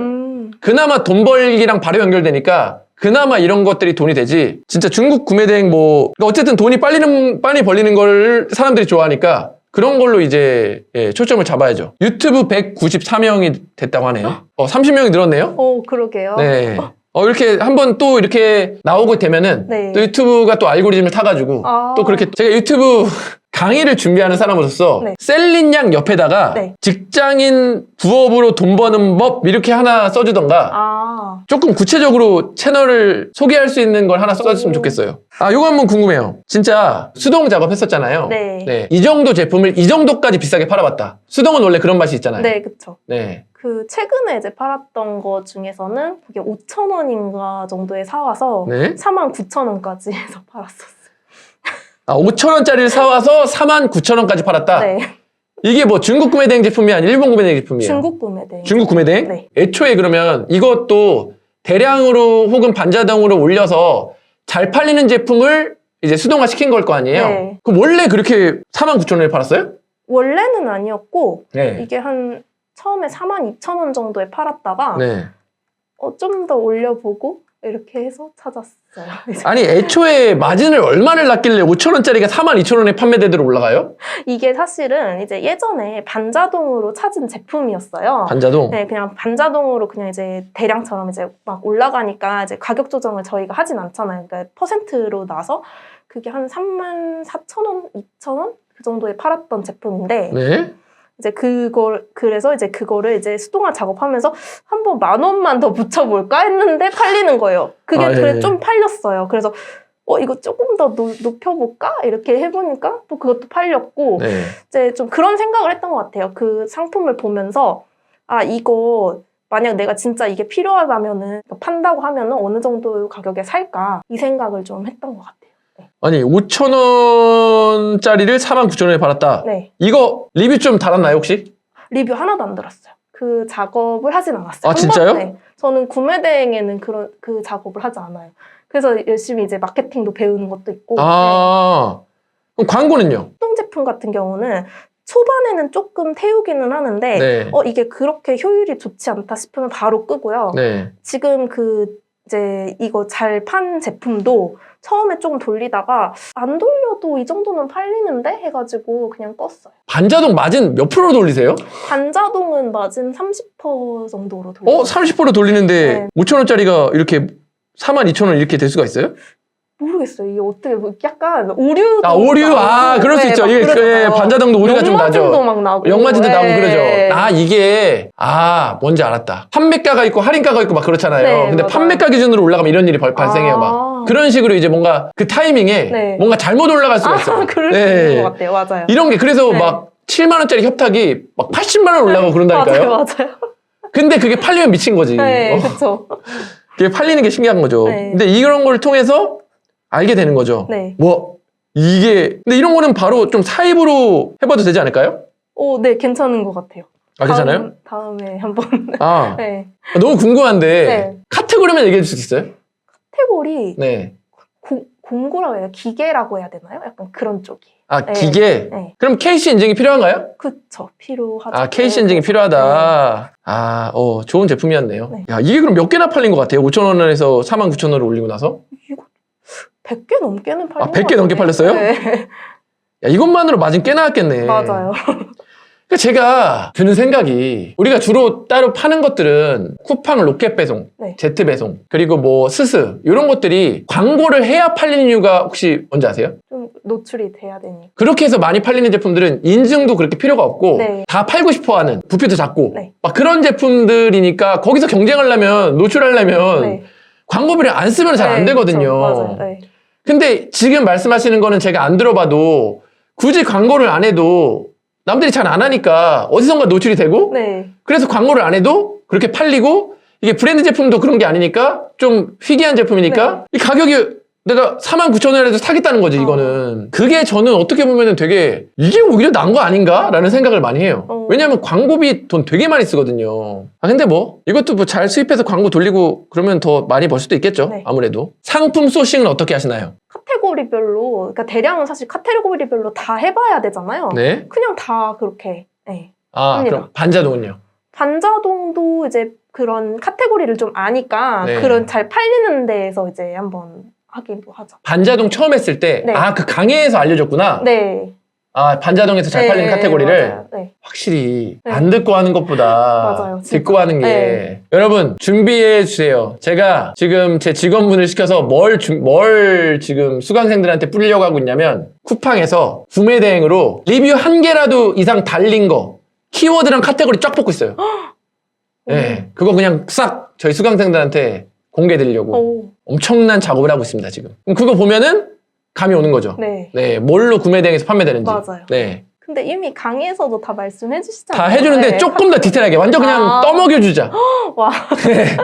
그나마 돈 벌기랑 바로 연결되니까 그나마 이런 것들이 돈이 되지. 진짜 중국 구매대행 뭐 어쨌든 돈이 빨리 벌리는 걸 사람들이 좋아하니까 그런 걸로 이제 초점을 잡아야죠. 유튜브 194명이 됐다고 하네요. 30명이 늘었네요. 그러게요. 네. 이렇게 한번 또 이렇게 나오고 되면은 네. 또 유튜브가 또 알고리즘을 타가지고 또 그렇게 제가 유튜브 강의를 준비하는 사람으로서 네. 셀린 양 옆에다가 네. 직장인 부업으로 돈 버는 법 이렇게 하나 써주던가 조금 구체적으로 채널을 소개할 수 있는 걸 하나 써줬으면 좋겠어요. 요거 한번 궁금해요. 진짜 수동 작업했었잖아요. 네. 이 정도 제품을 이 정도까지 비싸게 팔아봤다. 수동은 원래 그런 맛이 있잖아요. 네, 그쵸. 네. 그 최근에 이제 팔았던 거 중에서는 그게 5,000원인가 정도에 사와서 네. 49,000원까지 해서 팔았었어요. 아, 5,000원짜리를 사와서 49,000원까지 팔았다? 네. 이게 뭐 중국 구매대행 제품이 아니라 일본 구매대행 제품이에요? 중국 구매대. 중국 구매대행? 네. 애초에 그러면 이것도 대량으로 혹은 반자동으로 올려서 잘 팔리는 제품을 이제 수동화 시킨 걸 거 아니에요? 네. 그럼 원래 그렇게 49,000원에 팔았어요? 원래는 아니었고 네. 이게 한 처음에 42,000원 정도에 팔았다가 네. 좀 더 올려보고 이렇게 해서 찾았어요. 아니 애초에 마진을 얼마를 놨길래 5,000원짜리가 42,000원에 판매되도록 올라가요? 이게 사실은 이제 예전에 반자동으로 찾은 제품이었어요. 반자동? 네, 그냥 반자동으로 그냥 이제 대량처럼 이제 막 올라가니까 이제 가격 조정을 저희가 하진 않잖아요. 그러니까 퍼센트로 나서 그게 한 34,000원, 2,000원 그 정도에 팔았던 제품인데 네. 이제 그래서 이제 그거를 이제 수동화 작업하면서 한번 10,000원만 더 붙여볼까 했는데 팔리는 거예요. 그게 그래 예. 좀 팔렸어요. 그래서 이거 조금 더 높여볼까? 이렇게 해보니까 또 그것도 팔렸고 네. 이제 좀 그런 생각을 했던 것 같아요. 그 상품을 보면서 이거 만약 내가 진짜 이게 필요하다면은 판다고 하면은 어느 정도 가격에 살까 이 생각을 좀 했던 것 같아요. 아니 5,000원짜리를 49,000원에 팔았다. 네. 이거 리뷰 좀 달았나요 혹시? 리뷰 하나도 안 들었어요. 그 작업을 하진 않았어요. 아, 진짜요? 네. 저는 구매 대행에는 그 작업을 하지 않아요. 그래서 열심히 이제 마케팅도 배우는 것도 있고. 아, 그럼 광고는요? 수동 제품 같은 경우는 초반에는 조금 태우기는 하는데 네. 이게 그렇게 효율이 좋지 않다 싶으면 바로 끄고요. 네. 지금 이제 이거 잘 판 제품도 처음에 조금 돌리다가 안 돌려도 이 정도는 팔리는데 해가지고 그냥 껐어요. 반자동 마진 몇 프로 돌리세요? 반자동은 마진 30% 정도로 돌려요. 30% 돌리는데 네. 5,000원짜리가 이렇게 42,000원 이렇게 될 수가 있어요? 모르겠어요. 이게 어떻게 약간 오류도 오류? 나고, 그럴 수 있죠. 막 이게 그러잖아요. 반자동도 오류가 좀 나죠. 역마진도 막 나고. 역마진도 나오고 네. 그러죠. 이게 뭔지 알았다. 판매가가 있고 할인가가 있고 막 그렇잖아요. 네, 근데 맞아요. 판매가 기준으로 올라가면 이런 일이 발생해요. 막 그런 식으로 이제 뭔가 그 타이밍에 네. 뭔가 잘못 올라갈 수가 있어요. 그럴 수 네. 있는 것 같아요. 맞아요. 이런 게 그래서 네. 막 7만 원짜리 협탁이 막 80만 원 올라가고 그런다니까요. 맞아요. 근데 그게 팔리면 미친 거지. 네, 그렇죠. 그게 팔리는 게 신기한 거죠. 네. 근데 이런 걸 통해서 알게 되는 거죠. 네. 근데 이런 거는 바로 좀 사입으로 해봐도 되지 않을까요? 네, 괜찮은 것 같아요. 괜찮아요? 다음에 한번. 네. 너무 궁금한데 네. 카테고리만 얘기해 줄 수 있어요? 카테고리 네. 공구라고 해야 기계라고 해야 되나요? 약간 그런 쪽이. 네. 기계? 네. 그럼 KC 인증이 필요한가요? 그쵸. 필요하죠. KC 인증이 필요하다. 좋은 제품이었네요. 네. 야, 이게 그럼 몇 개나 팔린 것 같아요? 5,000원에서 49,000원을 올리고 나서? 이거 100개 넘게는 팔린 것 100개 넘게 같은데. 팔렸어요? 네. 야, 이것만으로 마진 꽤 나왔겠네. 맞아요. 그러니까 제가 드는 생각이 우리가 주로 따로 파는 것들은 쿠팡 로켓 배송, 네. 제트 배송, 그리고 뭐 스스 이런 것들이 광고를 해야 팔리는 이유가 혹시 뭔지 아세요? 좀 노출이 돼야 되니까. 그렇게 해서 많이 팔리는 제품들은 인증도 그렇게 필요가 없고 네. 다 팔고 싶어하는 부피도 작고 네. 막 그런 제품들이니까 거기서 경쟁하려면 노출하려면 네. 광고비를 안 쓰면 잘 안 네, 되거든요. 그쵸. 맞아요. 네. 근데 지금 말씀하시는 거는 제가 안 들어봐도 굳이 광고를 안 해도 남들이 잘 안 하니까 어디선가 노출이 되고 네. 그래서 광고를 안 해도 그렇게 팔리고 이게 브랜드 제품도 그런 게 아니니까 좀 희귀한 제품이니까 이 가격이 내가 49,000원이라도 사겠다는 거지 이거는. 그게 저는 어떻게 보면은 되게 이게 오히려 나은 거 아닌가? 라는 생각을 많이 해요. 왜냐하면 광고비 돈 되게 많이 쓰거든요. 근데 이것도 뭐 잘 수입해서 광고 돌리고 그러면 더 많이 벌 수도 있겠죠. 네. 아무래도. 상품 소싱은 어떻게 하시나요? 카테고리별로, 그러니까 대량은 사실 카테고리별로 다 해봐야 되잖아요. 네. 그냥 다 그렇게. 네. 합니다. 그럼 반자동은요? 반자동도 이제 그런 카테고리를 좀 아니까 네. 그런 잘 팔리는 데에서 이제 한번 하기도 하죠. 반자동 처음 했을 때, 네. 그 강의에서 알려줬구나. 네. 반자동에서 잘 네, 팔리는 카테고리를. 맞아요. 네. 확실히 네. 안 듣고 하는 것보다 맞아요, 진짜. 듣고 하는 게. 네. 여러분, 준비해 주세요. 제가 지금 제 직원분을 시켜서 뭘 지금 수강생들한테 뿌리려고 하고 있냐면, 쿠팡에서 구매 대행으로 리뷰 1개라도 이상 달린 거, 키워드랑 카테고리 쫙 뽑고 있어요. 네. 그거 그냥 싹 저희 수강생들한테 공개해 드리려고 엄청난 작업을 하고 있습니다, 지금. 그럼 그거 보면은 감이 오는 거죠. 네. 네, 뭘로 구매 대행에서 판매되는지. 맞아요. 네. 근데 이미 강의에서도 다 말씀해 주시잖아요. 다 해주는데 네. 조금 더 디테일하게 완전 그냥 떠먹여주자. 와. 네.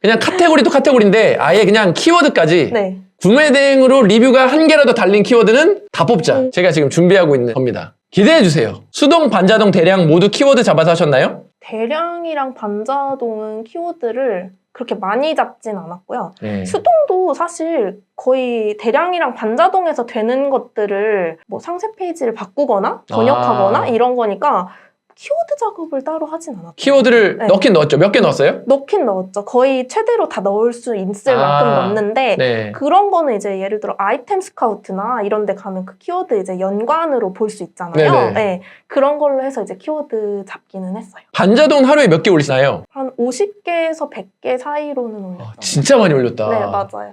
그냥 카테고리도 카테고리인데 아예 그냥 키워드까지 네. 구매 대행으로 리뷰가 한 개라도 달린 키워드는 다 뽑자. 제가 지금 준비하고 있는 겁니다. 기대해주세요. 수동, 반자동, 대량 모두 키워드 잡아서 하셨나요? 대량이랑 반자동은 키워드를 그렇게 많이 잡진 않았고요. 네. 수동도 사실 거의 대량이랑 반자동에서 되는 것들을 뭐 상세 페이지를 바꾸거나 번역하거나 이런 거니까 키워드 작업을 따로 하진 않았어요. 키워드를 네. 넣긴 넣었죠. 몇 개 넣었어요? 넣긴 넣었죠. 거의 최대로 다 넣을 수 있을 만큼 넣는데 네. 그런 거는 이제 예를 들어 아이템 스카우트나 이런 데 가면 그 키워드 이제 연관으로 볼 수 있잖아요. 네네. 네. 그런 걸로 해서 이제 키워드 잡기는 했어요. 반자동 하루에 몇 개 올리시나요? 한 50개에서 100개 사이로는 올렸어요. 진짜 많이 올렸다. 네, 맞아요.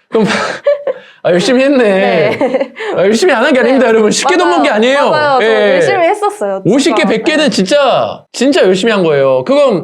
그럼 열심히 했네. 네. 열심히 안 한 게 아닙니다, 여러분. 쉽게 맞아요. 넘은 게 아니에요. 맞아요. 저 예. 열심히 했었어요. 50개, 100개는 진짜 열심히 한 거예요. 그럼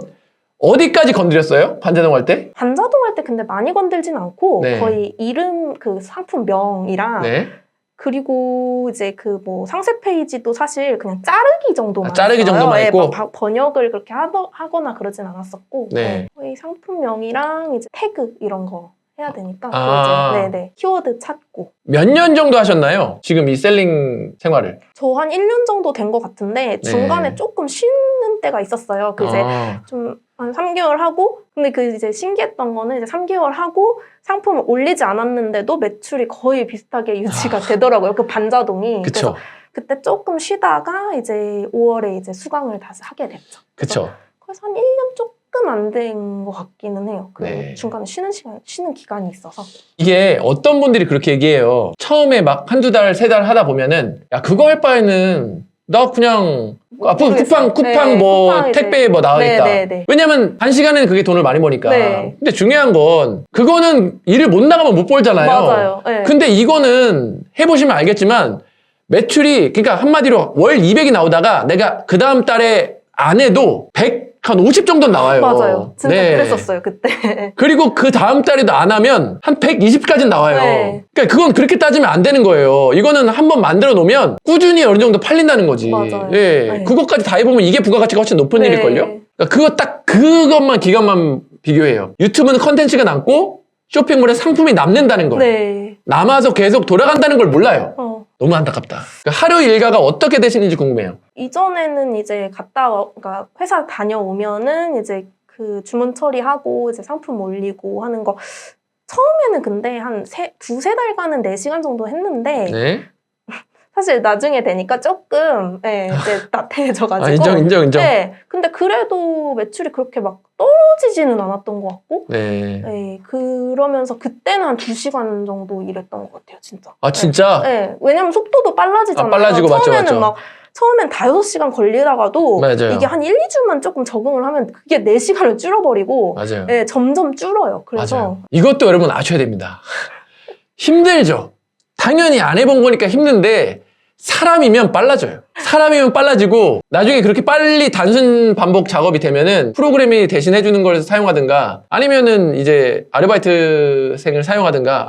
어디까지 건드렸어요? 반자동 할 때? 반자동 할 때 근데 많이 건들진 않고 네. 거의 이름 그 상품명이랑 네. 그리고 이제 그 뭐 상세 페이지도 사실 그냥 자르기 정도만 자르기 했어요. 정도만 예, 했고? 막 번역을 그렇게 하거나 그러진 않았었고 네. 거의 상품명이랑 이제 태그 이런 거 해야 되니까 아. 그 이제 네네 키워드 찾고 몇 년 정도 하셨나요? 지금 이 셀링 생활을. 저 한 1년 정도 된 것 같은데 중간에 네. 조금 쉬는 때가 있었어요. 그 이제 좀 한 3개월 하고 근데 그 이제 신기했던 거는 이제 3개월 하고 상품을 올리지 않았는데도 매출이 거의 비슷하게 유지가 되더라고요. 그 반자동이. 그쵸. 그래서 그때 조금 쉬다가 이제 5월에 이제 수강을 다시 하게 됐죠. 그쵸. 그래서 한 1년 조금 안 된 것 같기는 해요. 그 네. 중간에 쉬는 기간이 있어서. 이게 어떤 분들이 그렇게 얘기해요. 처음에 막 한두 달, 세 달 하다 보면은 야, 그거 할 바에는 나 그냥 모르겠어요. 쿠팡 네, 뭐 쿠팡 이제. 택배 뭐 나가겠다. 네. 왜냐면 한 시간에는 그게 돈을 많이 버니까. 네. 근데 중요한 건 그거는 일을 못 나가면 못 벌잖아요. 맞아요. 네. 근데 이거는 해보시면 알겠지만 매출이 그러니까 한마디로 월 200이 나오다가 내가 그 다음 달에 안 해도 100, 한 50 정도는 나와요. 맞아요. 진짜 네. 그랬었어요, 그때. 그리고 그 다음 달에도 안 하면 한 120까지는 나와요. 네. 그러니까 그건 그렇게 따지면 안 되는 거예요. 이거는 한번 만들어 놓으면 꾸준히 어느 정도 팔린다는 거지. 맞아요. 예. 네. 그것까지 다 해보면 이게 부가가치가 훨씬 높은 네. 일일걸요? 그러니까 그것만 기간만 비교해요. 유튜브는 컨텐츠가 남고 쇼핑몰에 상품이 남는다는 걸. 네. 남아서 계속 돌아간다는 걸 몰라요. 너무 안타깝다. 그러니까 하루 일과가 어떻게 되시는지 궁금해요. 이전에는 이제 그러니까 회사 다녀오면은 이제 그 주문 처리하고 이제 상품 올리고 하는 거 처음에는 근데 한 두세 달간은 4시간 정도 했는데 네. 사실 나중에 되니까 조금 이제 나태해져가지고 인정. 네. 근데 그래도 매출이 그렇게 막 떨어지지는 않았던 것 같고 네. 네. 그러면서 그때는 한 2시간 정도 일했던 것 같아요, 진짜. 아, 진짜? 네. 왜냐면 속도도 빨라지잖아요. 빨라지고 처음에는 맞죠. 처음엔 5시간 걸리다가도 맞아요. 이게 한 1, 2주만 조금 적응을 하면 그게 4시간을 줄어버리고 맞아요. 네, 점점 줄어요. 그래서 맞아요. 이것도 여러분 아셔야 됩니다. 힘들죠. 당연히 안 해본 거니까 힘든데 사람이면 빨라져요. 사람이면 빨라지고 나중에 그렇게 빨리 단순 반복 작업이 되면은 프로그램이 대신 해주는 걸 사용하든가 아니면은 이제 아르바이트생을 사용하든가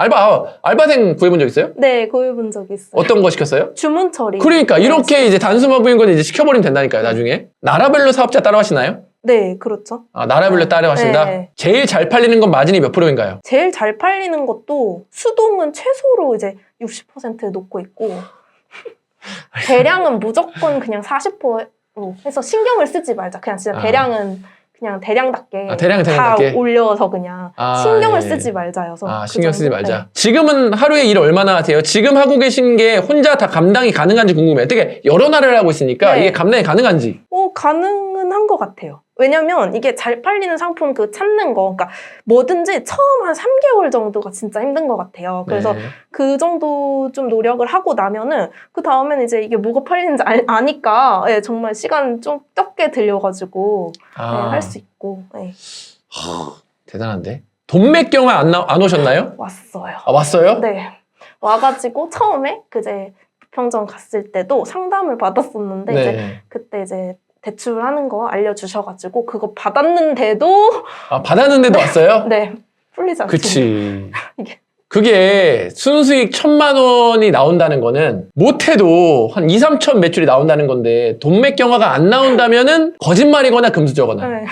알바생 구해본 적 있어요? 네, 구해본 적이 있어요. 어떤 거 시켰어요? 주문 처리. 그러니까 이렇게 이제 단순 반복인 건 이제 시켜버리면 된다니까요, 나중에. 나라별로 사업자 따로 하시나요? 네, 그렇죠. 아, 나라별로 따로 하신다? 네. 제일 잘 팔리는 건 마진이 몇 프로인가요? 제일 잘 팔리는 것도 수동은 최소로 이제 60% 놓고 있고 대량은 무조건 그냥 40%로 해서 신경을 쓰지 말자. 그냥 진짜 대량은 그냥 대량답게 대량은 다 대량답게? 올려서 그냥 신경을 예. 쓰지 말자여서 신경 쓰지 정도? 말자. 네. 지금은 하루에 일 얼마나 하세요? 지금 하고 계신 게 혼자 다 감당이 가능한지 궁금해요. 되게 여러 나라를 하고 있으니까 네. 이게 감당이 가능한지. 가능은 한 것 같아요. 왜냐면 이게 잘 팔리는 상품 그 찾는 거, 그러니까 뭐든지 처음 한 3개월 정도가 진짜 힘든 것 같아요. 그래서 네. 그 정도 좀 노력을 하고 나면은 그 다음에는 이제 이게 뭐가 팔리는지 아니까 정말 시간 좀 적게 들려가지고 할 수 있고 대단한데. 돈맥 경화 안 오셨나요? 왔어요. 아, 왔어요? 네. 와가지고 처음에 그제 부평점 갔을 때도 상담을 받았었는데 네. 이제 그때 이제 대출하는 거 알려주셔가지고 그거 받았는데도 받았는데도 왔어요? 네 풀리지 않습니다. 그치. 이게 그게 순수익 1,000만 원이 나온다는 거는 못해도 한 2, 3천 매출이 나온다는 건데 돈맥 경화가 안 나온다면은 거짓말이거나 금수저거나 네.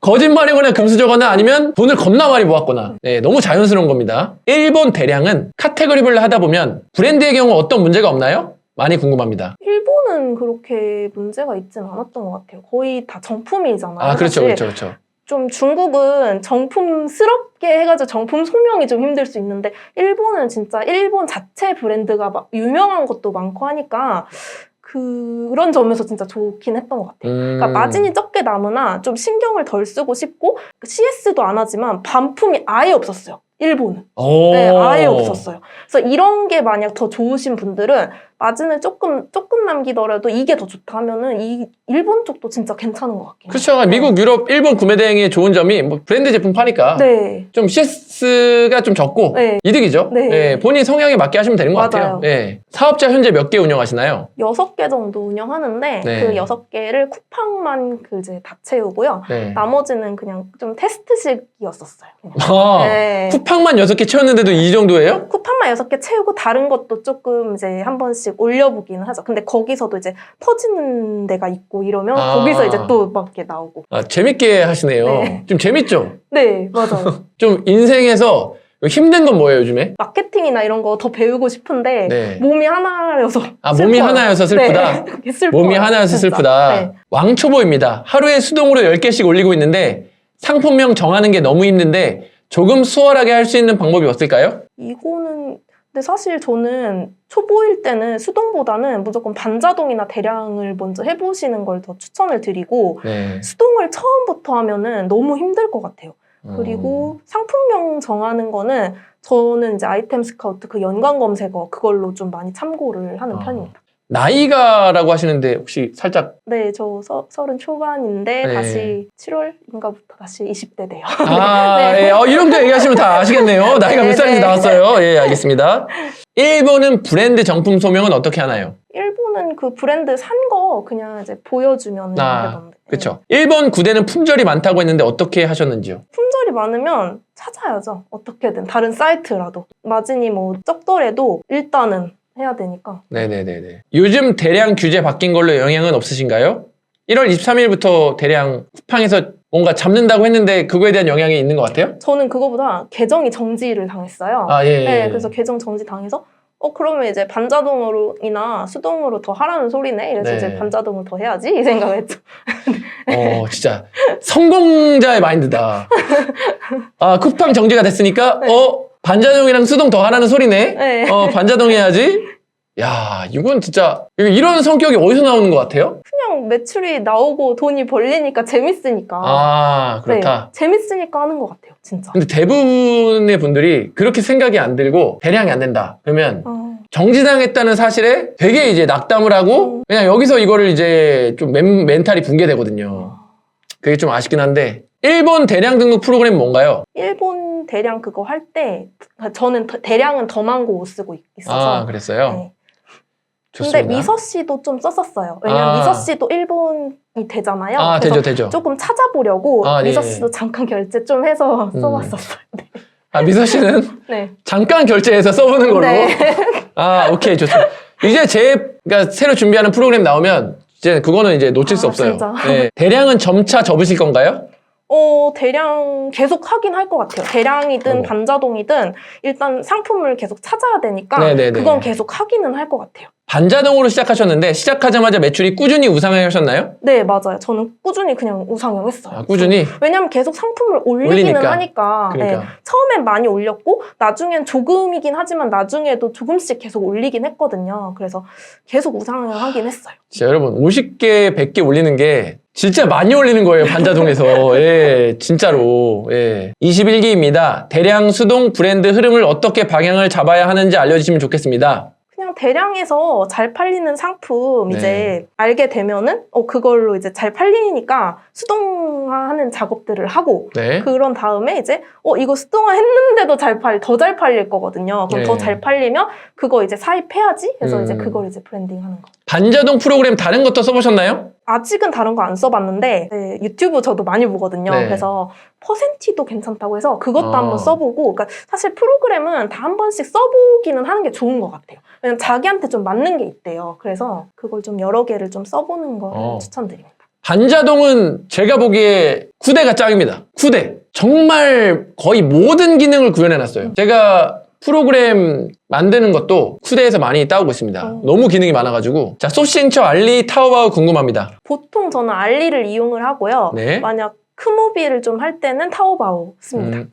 거짓말이거나 금수저거나 아니면 돈을 겁나 많이 모았거나 네, 너무 자연스러운 겁니다. 일본 대량은 카테고리별로 하다 보면 브랜드의 경우 어떤 문제가 없나요? 많이 궁금합니다. 일본은 그렇게 문제가 있진 않았던 것 같아요. 거의 다 정품이잖아요. 아, 그렇죠, 사실. 그렇죠, 그렇죠. 좀 중국은 정품스럽게 해가지고 정품 소명이 좀 힘들 수 있는데 일본은 진짜 일본 자체 브랜드가 막 유명한 것도 많고 하니까 그런 점에서 진짜 좋긴 했던 것 같아요. 그러니까 마진이 적게 남으나 좀 신경을 덜 쓰고 싶고 CS도 안 하지만 반품이 아예 없었어요. 일본은. 네, 아예 없었어요. 그래서 이런 게 만약 더 좋으신 분들은 마진을 조금 남기더라도 이게 더 좋다 하면은 이 일본 쪽도 진짜 괜찮은 것 같긴 해요. 그렇죠. 미국, 유럽, 일본 구매 대행의 좋은 점이 뭐 브랜드 제품 파니까 네. 좀 CS가 좀 적고 네. 이득이죠. 네. 예, 본인 성향에 맞게 하시면 되는 것 맞아요. 같아요. 예. 사업자 현재 몇 개 운영하시나요? 6개 정도 운영하는데 네. 그 6개를 쿠팡만 그 이제 다 채우고요. 네. 나머지는 그냥 좀 테스트식이었었어요. 그냥. 아, 네. 쿠팡만 6개 채웠는데도 이 정도예요? 쿠팡만 6개 채우고 다른 것도 조금 이제 한 번씩 올려보기는 하죠. 근데 거기서도 이제 터지는 데가 있고 이러면 아. 거기서 이제 또 막 이렇게 나오고. 아, 재밌게 하시네요. 네. 좀 재밌죠? 네, 맞아요. 좀 인생에서 힘든 건 뭐예요, 요즘에? 마케팅이나 이런 거 더 배우고 싶은데 네. 몸이 하나여서 아, 몸이 슬퍼요. 하나여서 슬프다? 네, 그게 슬퍼요, 몸이 하나여서 진짜. 슬프다. 네. 왕초보입니다. 하루에 수동으로 10개씩 올리고 있는데 상품명 정하는 게 너무 힘든데 조금 수월하게 할 수 있는 방법이 없을까요? 이거는 근데 사실 저는 초보일 때는 수동보다는 무조건 반자동이나 대량을 먼저 해보시는 걸 더 추천을 드리고 네. 수동을 처음부터 하면은 너무 힘들 것 같아요. 그리고 상품명 정하는 거는 저는 이제 아이템 스카우트 그 연관 검색어 그걸로 좀 많이 참고를 하는 편입니다. 나이가라고 하시는데 혹시 살짝 네, 저 30 초반인데 네. 다시 7월인가부터 다시 20대 돼요. 네. 예, 이 정도 얘기하시면 다 아시겠네요. 나이가 몇 네, 살인지 네. 나왔어요. 예, 알겠습니다. 일본은 브랜드 정품 소명은 어떻게 하나요? 일본은 그 브랜드 산 거 그냥 이제 보여주면 되던데. 그렇죠. 일본 구대는 품절이 많다고 했는데 어떻게 하셨는지요? 품절이 많으면 찾아야죠. 어떻게든 다른 사이트라도. 마진이 뭐 적더라도 일단은 해야 되니까. 네네네네. 요즘 대량 규제 바뀐 걸로 영향은 없으신가요? 1월 23일부터 대량 쿠팡에서 뭔가 잡는다고 했는데 그거에 대한 영향이 있는 것 같아요? 저는 그거보다 계정이 정지를 당했어요. 아, 예. 네, 그래서 계정 정지 당해서 그러면 이제 반자동으로이나 수동으로 더 하라는 소리네. 그래서 네. 이제 반자동을 더 해야지 이 생각을 했죠. 진짜 성공자의 마인드다. 아, 쿠팡 정지가 됐으니까 네. 반자동이랑 수동 더 하라는 소리네. 네. 반자동 해야지. 야, 이건 진짜 이런 성격이 어디서 나오는 것 같아요? 그냥 매출이 나오고 돈이 벌리니까 재밌으니까. 아, 그렇다. 네, 재밌으니까 하는 것 같아요, 진짜. 근데 대부분의 분들이 그렇게 생각이 안 들고 대량이 안 된다. 그러면 정지당했다는 사실에 되게 이제 낙담을 하고 그냥 여기서 이거를 이제 좀 멘탈이 붕괴되거든요. 그게 좀 아쉽긴 한데 일본 대량 등록 프로그램 뭔가요? 일본 대량 그거 할 때 저는 대량은 더망고 쓰고 있어서. 아, 그랬어요? 네. 좋습니다. 근데 미서 씨도 좀 썼었어요. 왜냐면 미서 씨도 일본이 되잖아요. 아, 그래서 되죠. 조금 찾아보려고 미서 예. 씨도 잠깐 결제 좀 해서 써봤었어요. 네. 아, 미서 씨는 네. 잠깐 결제해서 써보는 걸로. 네. 아, 오케이, 좋습니다. 이제 제가 새로 준비하는 프로그램 나오면 이제 그거는 이제 놓칠 수 없어요. 진짜? 네. 대량은 점차 접으실 건가요? 대량 계속 하긴 할 것 같아요. 대량이든 어머. 반자동이든 일단 상품을 계속 찾아야 되니까 네네네. 그건 계속 하기는 할 것 같아요. 반자동으로 시작하셨는데 시작하자마자 매출이 꾸준히 우상향하셨나요? 네, 맞아요. 저는 꾸준히 그냥 우상향했어요. 아, 꾸준히? 왜냐면 계속 상품을 올리기는 올리니까. 하니까. 그러니까. 네. 처음엔 많이 올렸고 나중엔 조금이긴 하지만 나중에도 조금씩 계속 올리긴 했거든요. 그래서 계속 우상향하긴 했어요. 진짜 여러분 50개, 100개 올리는 게 진짜 많이 올리는 거예요. 반자동에서. 예, 진짜로. 예. 21기입니다. 대량 수동 브랜드 흐름을 어떻게 방향을 잡아야 하는지 알려주시면 좋겠습니다. 그냥 대량에서 잘 팔리는 상품 네. 이제 알게 되면은 그걸로 이제 잘 팔리니까 수동화하는 작업들을 하고 네. 그런 다음에 이제 이거 수동화 했는데도 더 잘 팔릴 거거든요. 그럼 네. 더 잘 팔리면 그거 이제 사입해야지. 그래서 이제 음. 그걸 이제 브랜딩하는 거. 반자동 프로그램 다른 것도 써보셨나요? 아직은 다른 거 안 써봤는데 네, 유튜브 저도 많이 보거든요. 네. 그래서 퍼센티도 괜찮다고 해서 그것도 아. 한번 써보고 그러니까 사실 프로그램은 다 한 번씩 써보기는 하는 게 좋은 것 같아요. 왜냐면 자기한테 좀 맞는 게 있대요. 그래서 그걸 좀 여러 개를 좀 써보는 걸 추천드립니다. 반자동은 제가 보기에 쿠데가 짱입니다. 쿠데. 정말 거의 모든 기능을 구현해놨어요. 제가 프로그램 만드는 것도 쿠데에서 많이 따오고 있습니다. 너무 기능이 많아가지고. 자, 소싱처, 알리, 타오바오 궁금합니다. 보통 저는 알리를 이용을 하고요. 네. 만약 크모비를 좀 할 때는 타오바오 씁니다.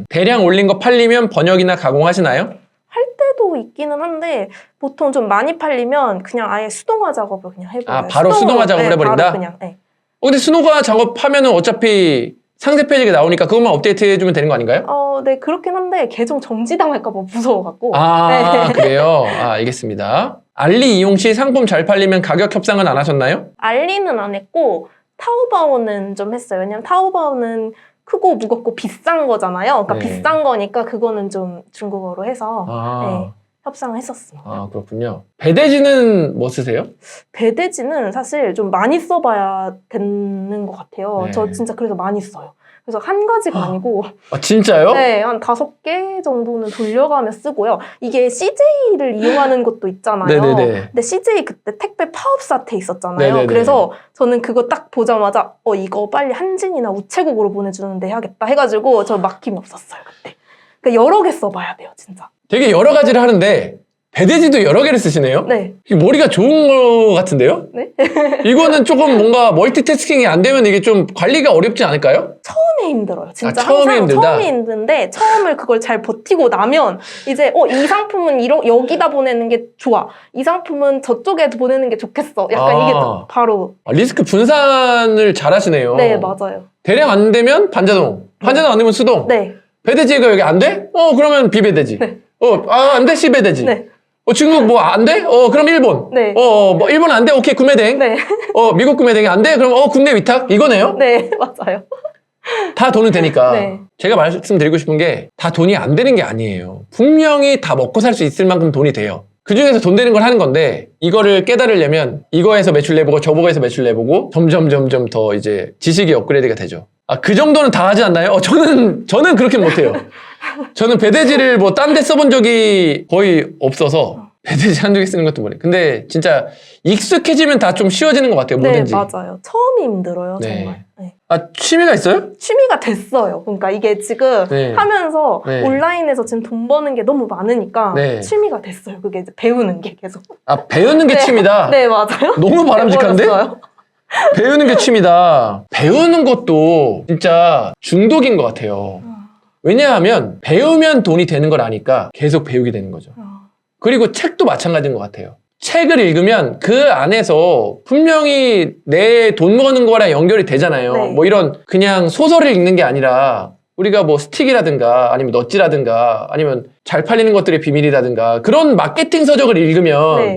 대량 올린 거 팔리면 번역이나 가공하시나요? 할 때도 있기는 한데 보통 좀 많이 팔리면 그냥 아예 수동화 작업을 그냥 해버려요. 아, 바로 수동화 작업을 네, 해버린다? 바로 그냥. 네. 근데 수동화 작업하면은 어차피 상세 페이지가 나오니까 그것만 업데이트 해주면 되는 거 아닌가요? 네, 그렇긴 한데 계정 정지당할까 봐 무서워갖고. 아, 네. 그래요? 아, 알겠습니다. 알리 이용 시 상품 잘 팔리면 가격 협상은 안 하셨나요? 알리는 안 했고 타오바오는 좀 했어요. 왜냐면 타오바오는 크고 무겁고 비싼 거잖아요. 그러니까 네. 비싼 거니까 그거는 좀 중국어로 해서 아, 네, 협상을 했었습니다. 아, 그렇군요. 배대지는 뭐 쓰세요? 배대지는 사실 좀 많이 써봐야 되는 것 같아요. 네. 저 진짜 그래서 많이 써요. 그래서 한 가지가 아니고 아, 진짜요? 네, 한 5개 정도는 돌려가며 쓰고요. 이게 CJ를 이용하는 것도 있잖아요. 네네네. 근데 CJ 그때 택배 파업 사태 있었잖아요. 네네네. 그래서 저는 그거 딱 보자마자 이거 빨리 한진이나 우체국으로 보내주는데 해야겠다 해가지고 저 막힘이 없었어요, 그때. 그러니까 여러 개 써봐야 돼요, 진짜. 되게 여러 가지를 하는데 배대지도 여러 개를 쓰시네요? 네. 이게 머리가 좋은 거 같은데요? 네? 이거는 조금 뭔가 멀티태스킹이 안 되면 이게 좀 관리가 어렵지 않을까요? 처음에 힘들어요. 진짜 처음에 항상 힘들다? 처음에 힘든데 처음을 그걸 잘 버티고 나면 이제 이 상품은 여기다 보내는 게 좋아. 이 상품은 저쪽에 보내는 게 좋겠어. 약간 이게 바로 아, 리스크 분산을 잘 하시네요. 네, 맞아요. 대량 안 되면 반자동, 반자동 안 되면 수동. 네. 배대지가 여기 안 돼? 그러면 비배대지. 네. 안 돼? C배대지. 네. 중국 뭐 안 돼? 그럼 일본. 네. 뭐 일본 안 돼? 오케이, 구매대행. 네. 미국 구매대행 안 돼? 그럼 국내 위탁? 이거네요? 네, 맞아요. 다 돈은 되니까. 네. 제가 말씀드리고 싶은 게 다 돈이 안 되는 게 아니에요. 분명히 다 먹고 살 수 있을 만큼 돈이 돼요. 그 중에서 돈 되는 걸 하는 건데 이거를 깨달으려면 이거에서 매출 내보고 저거에서 매출 내보고 점점 더 이제 지식이 업그레이드가 되죠. 그 정도는 다 하지 않나요? 저는 그렇게 못해요. 저는 배대지를 뭐 딴 데 써본 적이 거의 없어서 배대지 한두 개 쓰는 것도 모르겠어요. 근데 진짜 익숙해지면 다 좀 쉬워지는 것 같아요. 뭐든지. 네, 맞아요. 처음이 힘들어요, 네. 정말. 네. 취미가 있어요? 취미가 됐어요. 그러니까 이게 지금 네. 하면서 네. 온라인에서 지금 돈 버는 게 너무 많으니까 네. 취미가 됐어요. 그게 이제 배우는 게 계속. 배우는 게 네. 취미다? 네, 맞아요. 너무 바람직한데? 돼버렸어요. 배우는 게 취미다. 배우는 것도 진짜 중독인 것 같아요. 왜냐하면 배우면 돈이 되는 걸 아니까 계속 배우게 되는 거죠. 그리고 책도 마찬가지인 것 같아요. 책을 읽으면 그 안에서 분명히 내 돈 버는 거랑 연결이 되잖아요. 네. 뭐 이런 그냥 소설을 읽는 게 아니라 우리가 뭐 스틱이라든가 아니면 넛지라든가 아니면 잘 팔리는 것들의 비밀이라든가 그런 마케팅 서적을 읽으면 네.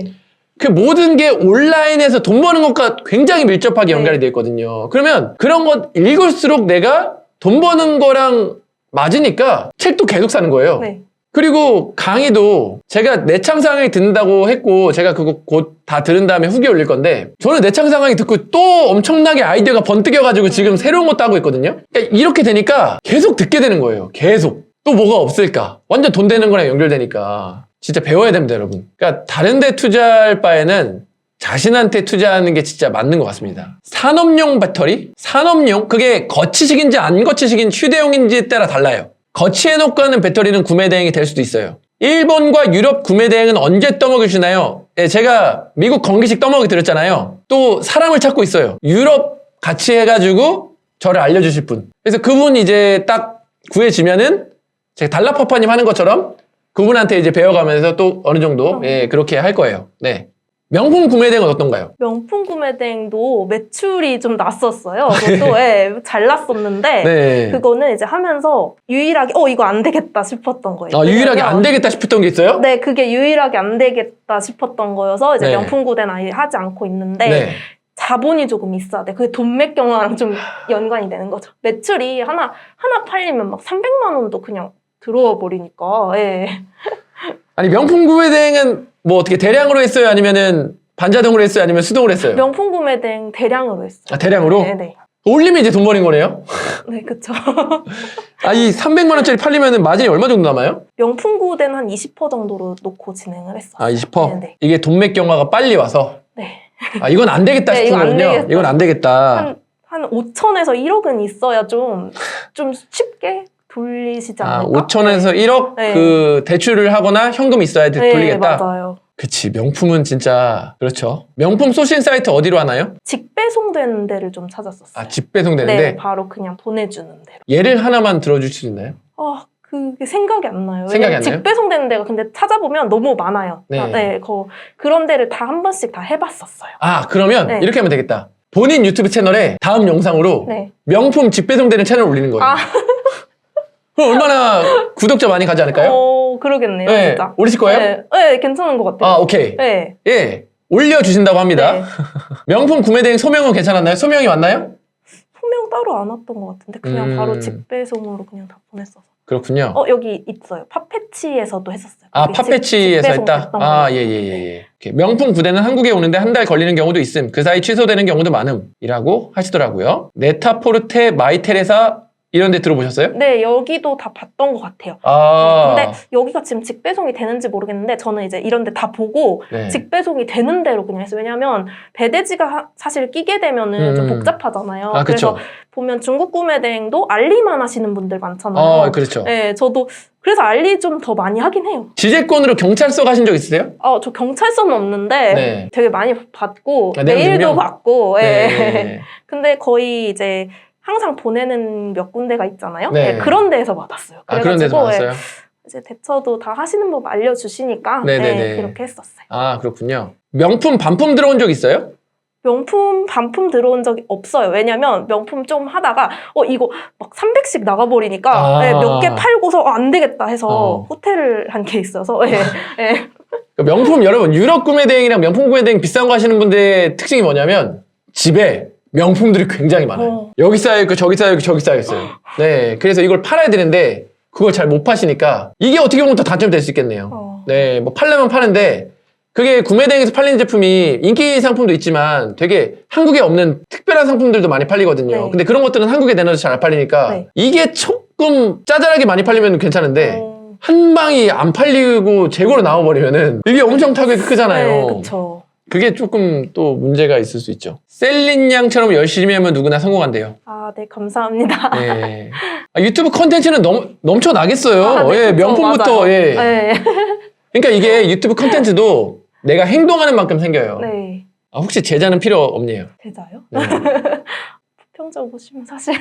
그 모든 게 온라인에서 돈 버는 것과 굉장히 밀접하게 네. 연결이 되어 있거든요. 그러면 그런 것 읽을수록 내가 돈 버는 거랑 맞으니까 책도 계속 사는 거예요. 네. 그리고 강의도 제가 내창 상황이 듣는다고 했고 제가 그거 곧 다 들은 다음에 후기 올릴 건데 저는 내창 상황이 듣고 또 엄청나게 아이디어가 번뜩여가지고 지금 새로운 것도 하고 있거든요. 그러니까 이렇게 되니까 계속 듣게 되는 거예요. 계속. 또 뭐가 없을까? 완전 돈 되는 거랑 연결되니까 진짜 배워야 됩니다, 여러분. 그러니까 다른 데 투자할 바에는 자신한테 투자하는 게 진짜 맞는 것 같습니다. 산업용 배터리? 산업용? 그게 거치식인지 안 거치식인지 휴대용인지에 따라 달라요. 거치해놓고 하는 배터리는 구매 대행이 될 수도 있어요. 일본과 유럽 구매 대행은 언제 떠먹여 주나요? 예, 제가 미국 건기식 떠먹여 드렸잖아요. 또 사람을 찾고 있어요. 유럽 같이 해가지고 저를 알려주실 분. 그래서 그분 이제 딱 구해지면은 제가 달라파파님 하는 것처럼 그분한테 이제 배워가면서 또 어느 정도 그렇게 할 거예요. 네. 명품 구매 대행은 어떤가요? 명품 구매 대행도 매출이 좀 났었어요. 그것도 잘 났었는데 네. 그거는 이제 하면서 유일하게 이거 안 되겠다 싶었던 거예요. 유일하게 안 되겠다 싶었던 게 있어요? 네, 그게 유일하게 안 되겠다 싶었던 거여서 이제 네. 명품 구대는 아예 하지 않고 있는데 네. 자본이 조금 있어야 돼. 그게 돈맥 경화랑 좀 연관이 되는 거죠. 매출이 하나 팔리면 막 300만 원도 그냥 들어와 버리니까. 예. 아니 명품 구매 대행은 뭐 어떻게 대량으로 했어요? 아니면은 반자동으로 했어요? 아니면 수동으로 했어요? 명품 구매된 대량으로 했어요. 아, 대량으로? 네네. 올리면 이제 돈 버는 거네요? 네, 그쵸. 아, 이 300만 원짜리 팔리면 마진이 얼마 정도 남아요? 명품 구대는 한 20% 정도로 놓고 진행을 했어요. 아, 20%? 네네. 이게 돈맥 경화가 빨리 와서 네. 아, 이건 안 되겠다 네, 싶은 이거 안 거군요. 되겠다. 이건 안 되겠다. 한 5천에서 1억은 있어야 좀 쉽게 돌리시지 아, 않을까? 5천에서 1억 네. 그 대출을 하거나 현금이 있어야 네, 돌리겠다? 맞아요. 그치, 명품은 진짜 그렇죠. 명품 소싱 사이트 어디로 하나요? 직배송되는 데를 좀 찾았었어요. 아, 직배송되는데 네, 바로 그냥 보내주는 데로. 예를 하나만 들어줄 수 있나요? 아, 그게 생각이 안 나요. 생각이 왜냐면 안 나요? 직배송되는 데가 근데 찾아보면 너무 많아요. 네. 그런 데를 다 한 번씩 다 해봤었어요. 아, 그러면 네. 이렇게 하면 되겠다. 본인 유튜브 채널에 다음 영상으로 네. 명품 직배송되는 채널 올리는 거예요. 아. 그럼 얼마나 구독자 많이 가지 않을까요? 그러겠네요, 네. 진짜. 올리실 거예요? 네, 네, 괜찮은 것 같아요. 아, 오케이. 네. 예. 올려주신다고 합니다. 네. 명품 구매대행 소명은 괜찮았나요? 소명이 왔나요? 소명 따로 안 왔던 것 같은데 그냥 바로 음. 직배송으로 그냥 다 보냈어서. 그렇군요. 여기 있어요. 팟패치에서도 했었어요. 아, 거기 팟패치에서 직배송 했다? 됐던 아, 거예요. 예, 예, 예. 예. 명품 구대는 한국에 오는데 한 달 걸리는 경우도 있음. 그 사이 취소되는 경우도 많음. 이라고 하시더라고요. 네타포르테, 마이테레사 이런 데 들어보셨어요? 네, 여기도 다 봤던 것 같아요. 아. 근데 여기가 지금 직배송이 되는지 모르겠는데 저는 이제 이런 데 다 보고 네. 직배송이 되는 대로 그냥 했어요. 왜냐면 배대지가 사실 끼게 되면은 좀 복잡하잖아요. 아, 그래서 그쵸. 보면 중국 구매 대행도 알리만 하시는 분들 많잖아요. 그렇죠. 네, 저도 그래서 알리 좀 더 많이 하긴 해요. 지재권으로 경찰서 가신 적 있으세요? 저 경찰서는 없는데 네. 되게 많이 받고 아, 내용 메일도 증명? 받고. 예. 네. 근데 거의 이제 항상 보내는 몇 군데가 있잖아요. 네. 네, 그런 데에서 받았어요. 아, 그런 데서 그래가지고, 받았어요? 이제 대처도 다 하시는 법 알려주시니까 네네네. 그렇게 했었어요. 아, 그렇군요. 명품 반품 들어온 적 있어요? 명품 반품 들어온 적이 없어요. 왜냐면 명품 좀 하다가 이거 막 300씩 나가버리니까 아. 몇 개 팔고서 안 되겠다 해서 호텔을 한 게 있어서 명품 여러분, 유럽 구매 대행이랑 명품 구매 대행 비싼 거 하시는 분들의 특징이 뭐냐면 집에 명품들이 굉장히 많아요. 여기 쌓여있고 저기 쌓여있고 저기 쌓여있어요. 네, 그래서 이걸 팔아야 되는데 그걸 잘 못 파시니까 이게 어떻게 보면 더 단점이 될 수 있겠네요. 네, 뭐 팔려면 파는데 그게 구매 대행에서 팔리는 제품이 인기 상품도 있지만 되게 한국에 없는 특별한 상품들도 많이 팔리거든요. 네. 근데 그런 것들은 한국에 내놔도 잘 안 팔리니까 네. 이게 조금 짜잘하게 많이 팔리면 괜찮은데 한 방이 안 팔리고 재고로 나와버리면은 이게 엄청 타격이 크잖아요. 네, 그쵸. 그게 조금 또 문제가 있을 수 있죠. 셀린 양처럼 열심히 하면 누구나 성공한대요. 아, 네, 감사합니다. 네. 유튜브 컨텐츠는 넘쳐나겠어요. 아, 네, 예, 그쵸, 명품부터. 맞아요. 예. 네. 그러니까 이게 유튜브 컨텐츠도 내가 행동하는 만큼 생겨요. 네. 혹시 제자는 필요 없네요. 제자요? 네. 평점 보시면 사실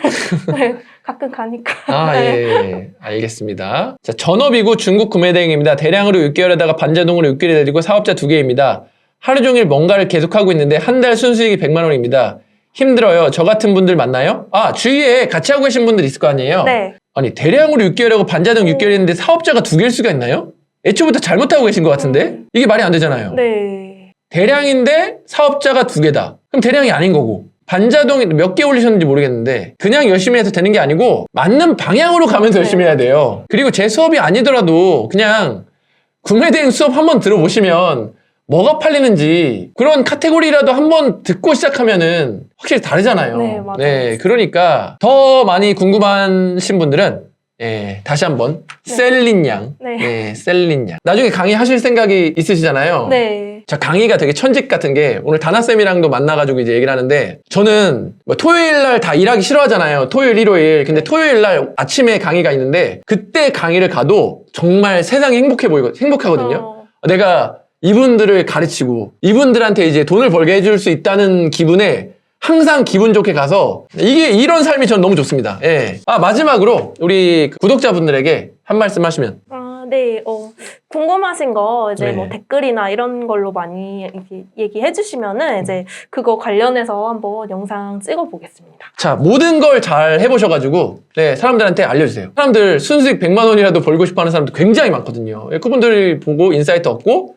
네, 가끔 가니까. 아, 예. 알겠습니다. 자, 전업이고 중국 구매 대행입니다. 대량으로 6개월에다가 반자동으로 6개월이 내리고 사업자 2개입니다. 하루 종일 뭔가를 계속하고 있는데 한 달 순수익이 100만 원입니다. 힘들어요. 저 같은 분들 맞나요? 아, 주위에 같이 하고 계신 분들 있을 거 아니에요? 네. 아니, 대량으로 6개월하고 반자동 6개월인데 사업자가 2개일 수가 있나요? 애초부터 잘못하고 계신 것 같은데? 이게 말이 안 되잖아요. 네. 대량인데 사업자가 2개다. 그럼 대량이 아닌 거고. 반자동이 몇 개 올리셨는지 모르겠는데 그냥 열심히 해서 되는 게 아니고 맞는 방향으로 가면서 열심히 해야 돼요. 그리고 제 수업이 아니더라도 그냥 구매대행 수업 한번 들어보시면 뭐가 팔리는지 그런 카테고리라도 한번 듣고 시작하면은 확실히 다르잖아요. 네, 맞아요. 네, 그러니까 더 많이 궁금하신 분들은 다시 한번 셀린 양, 네. 셀린 양. 나중에 강의하실 생각이 있으시잖아요. 네. 자, 강의가 되게 천직 같은 게 오늘 다나쌤이랑도 만나가지고 이제 얘기를 하는데 저는 뭐 토요일 날 다 일하기 싫어하잖아요. 토요일, 일요일. 근데 토요일 날 아침에 강의가 있는데 그때 강의를 가도 정말 세상이 행복하거든요. 내가 이분들을 가르치고 이분들한테 이제 돈을 벌게 해줄 수 있다는 기분에 항상 기분 좋게 가서 이런 삶이 전 너무 좋습니다. 예. 마지막으로 우리 구독자분들에게 한 말씀 하시면. 네. 궁금하신 거 이제 네. 뭐 댓글이나 이런 걸로 많이 이렇게 얘기해 주시면은 이제 그거 관련해서 한번 영상 찍어 보겠습니다. 자, 모든 걸 잘 해보셔가지고 사람들한테 알려주세요. 사람들 순수익 100만 원이라도 벌고 싶어하는 사람들 굉장히 많거든요. 그분들 보고 인사이트 얻고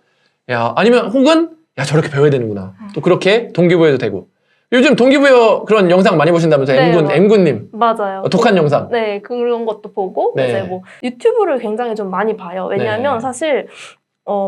아니면 혹은 저렇게 배워야 되는구나. 또 그렇게 동기부여도 되고. 요즘 동기부여 그런 영상 많이 보신다면서요? 네, M군님. 맞아요. 독한 영상. 네, 그런 것도 보고 네. 이제 뭐 유튜브를 굉장히 좀 많이 봐요. 왜냐하면 네. 사실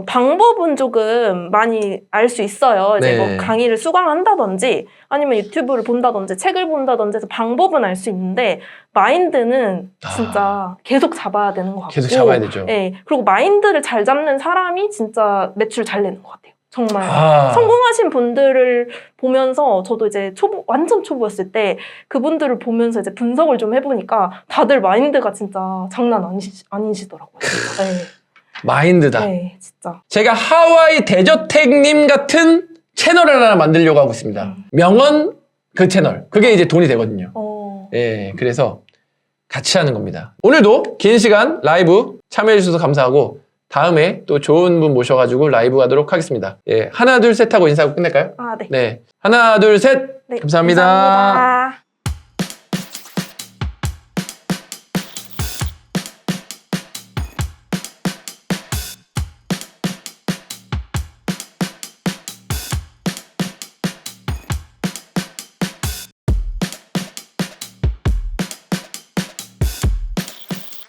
방법은 조금 많이 알 수 있어요. 이제 네. 뭐 강의를 수강한다든지 아니면 유튜브를 본다든지 책을 본다든지 해서 방법은 알 수 있는데 마인드는 진짜 계속 잡아야 되는 것 같고 계속 잡아야 되죠. 네. 그리고 마인드를 잘 잡는 사람이 진짜 매출 잘 내는 것 같아요. 정말 아. 성공하신 분들을 보면서 저도 이제 완전 초보였을 때 그분들을 보면서 이제 분석을 좀 해보니까 다들 마인드가 진짜 장난 아니시더라고요. 네. 마인드다. 네, 진짜. 제가 하와이 대저택님 같은 채널을 하나 만들려고 하고 있습니다. 명언 그 채널. 그게 이제 돈이 되거든요. 예, 그래서 같이 하는 겁니다. 오늘도 긴 시간 라이브 참여해주셔서 감사하고 다음에 또 좋은 분 모셔가지고 라이브 하도록 하겠습니다. 예, 하나, 둘, 셋 하고 인사하고 끝낼까요? 아, 네. 네. 하나, 둘, 셋! 네, 감사합니다. 감사합니다.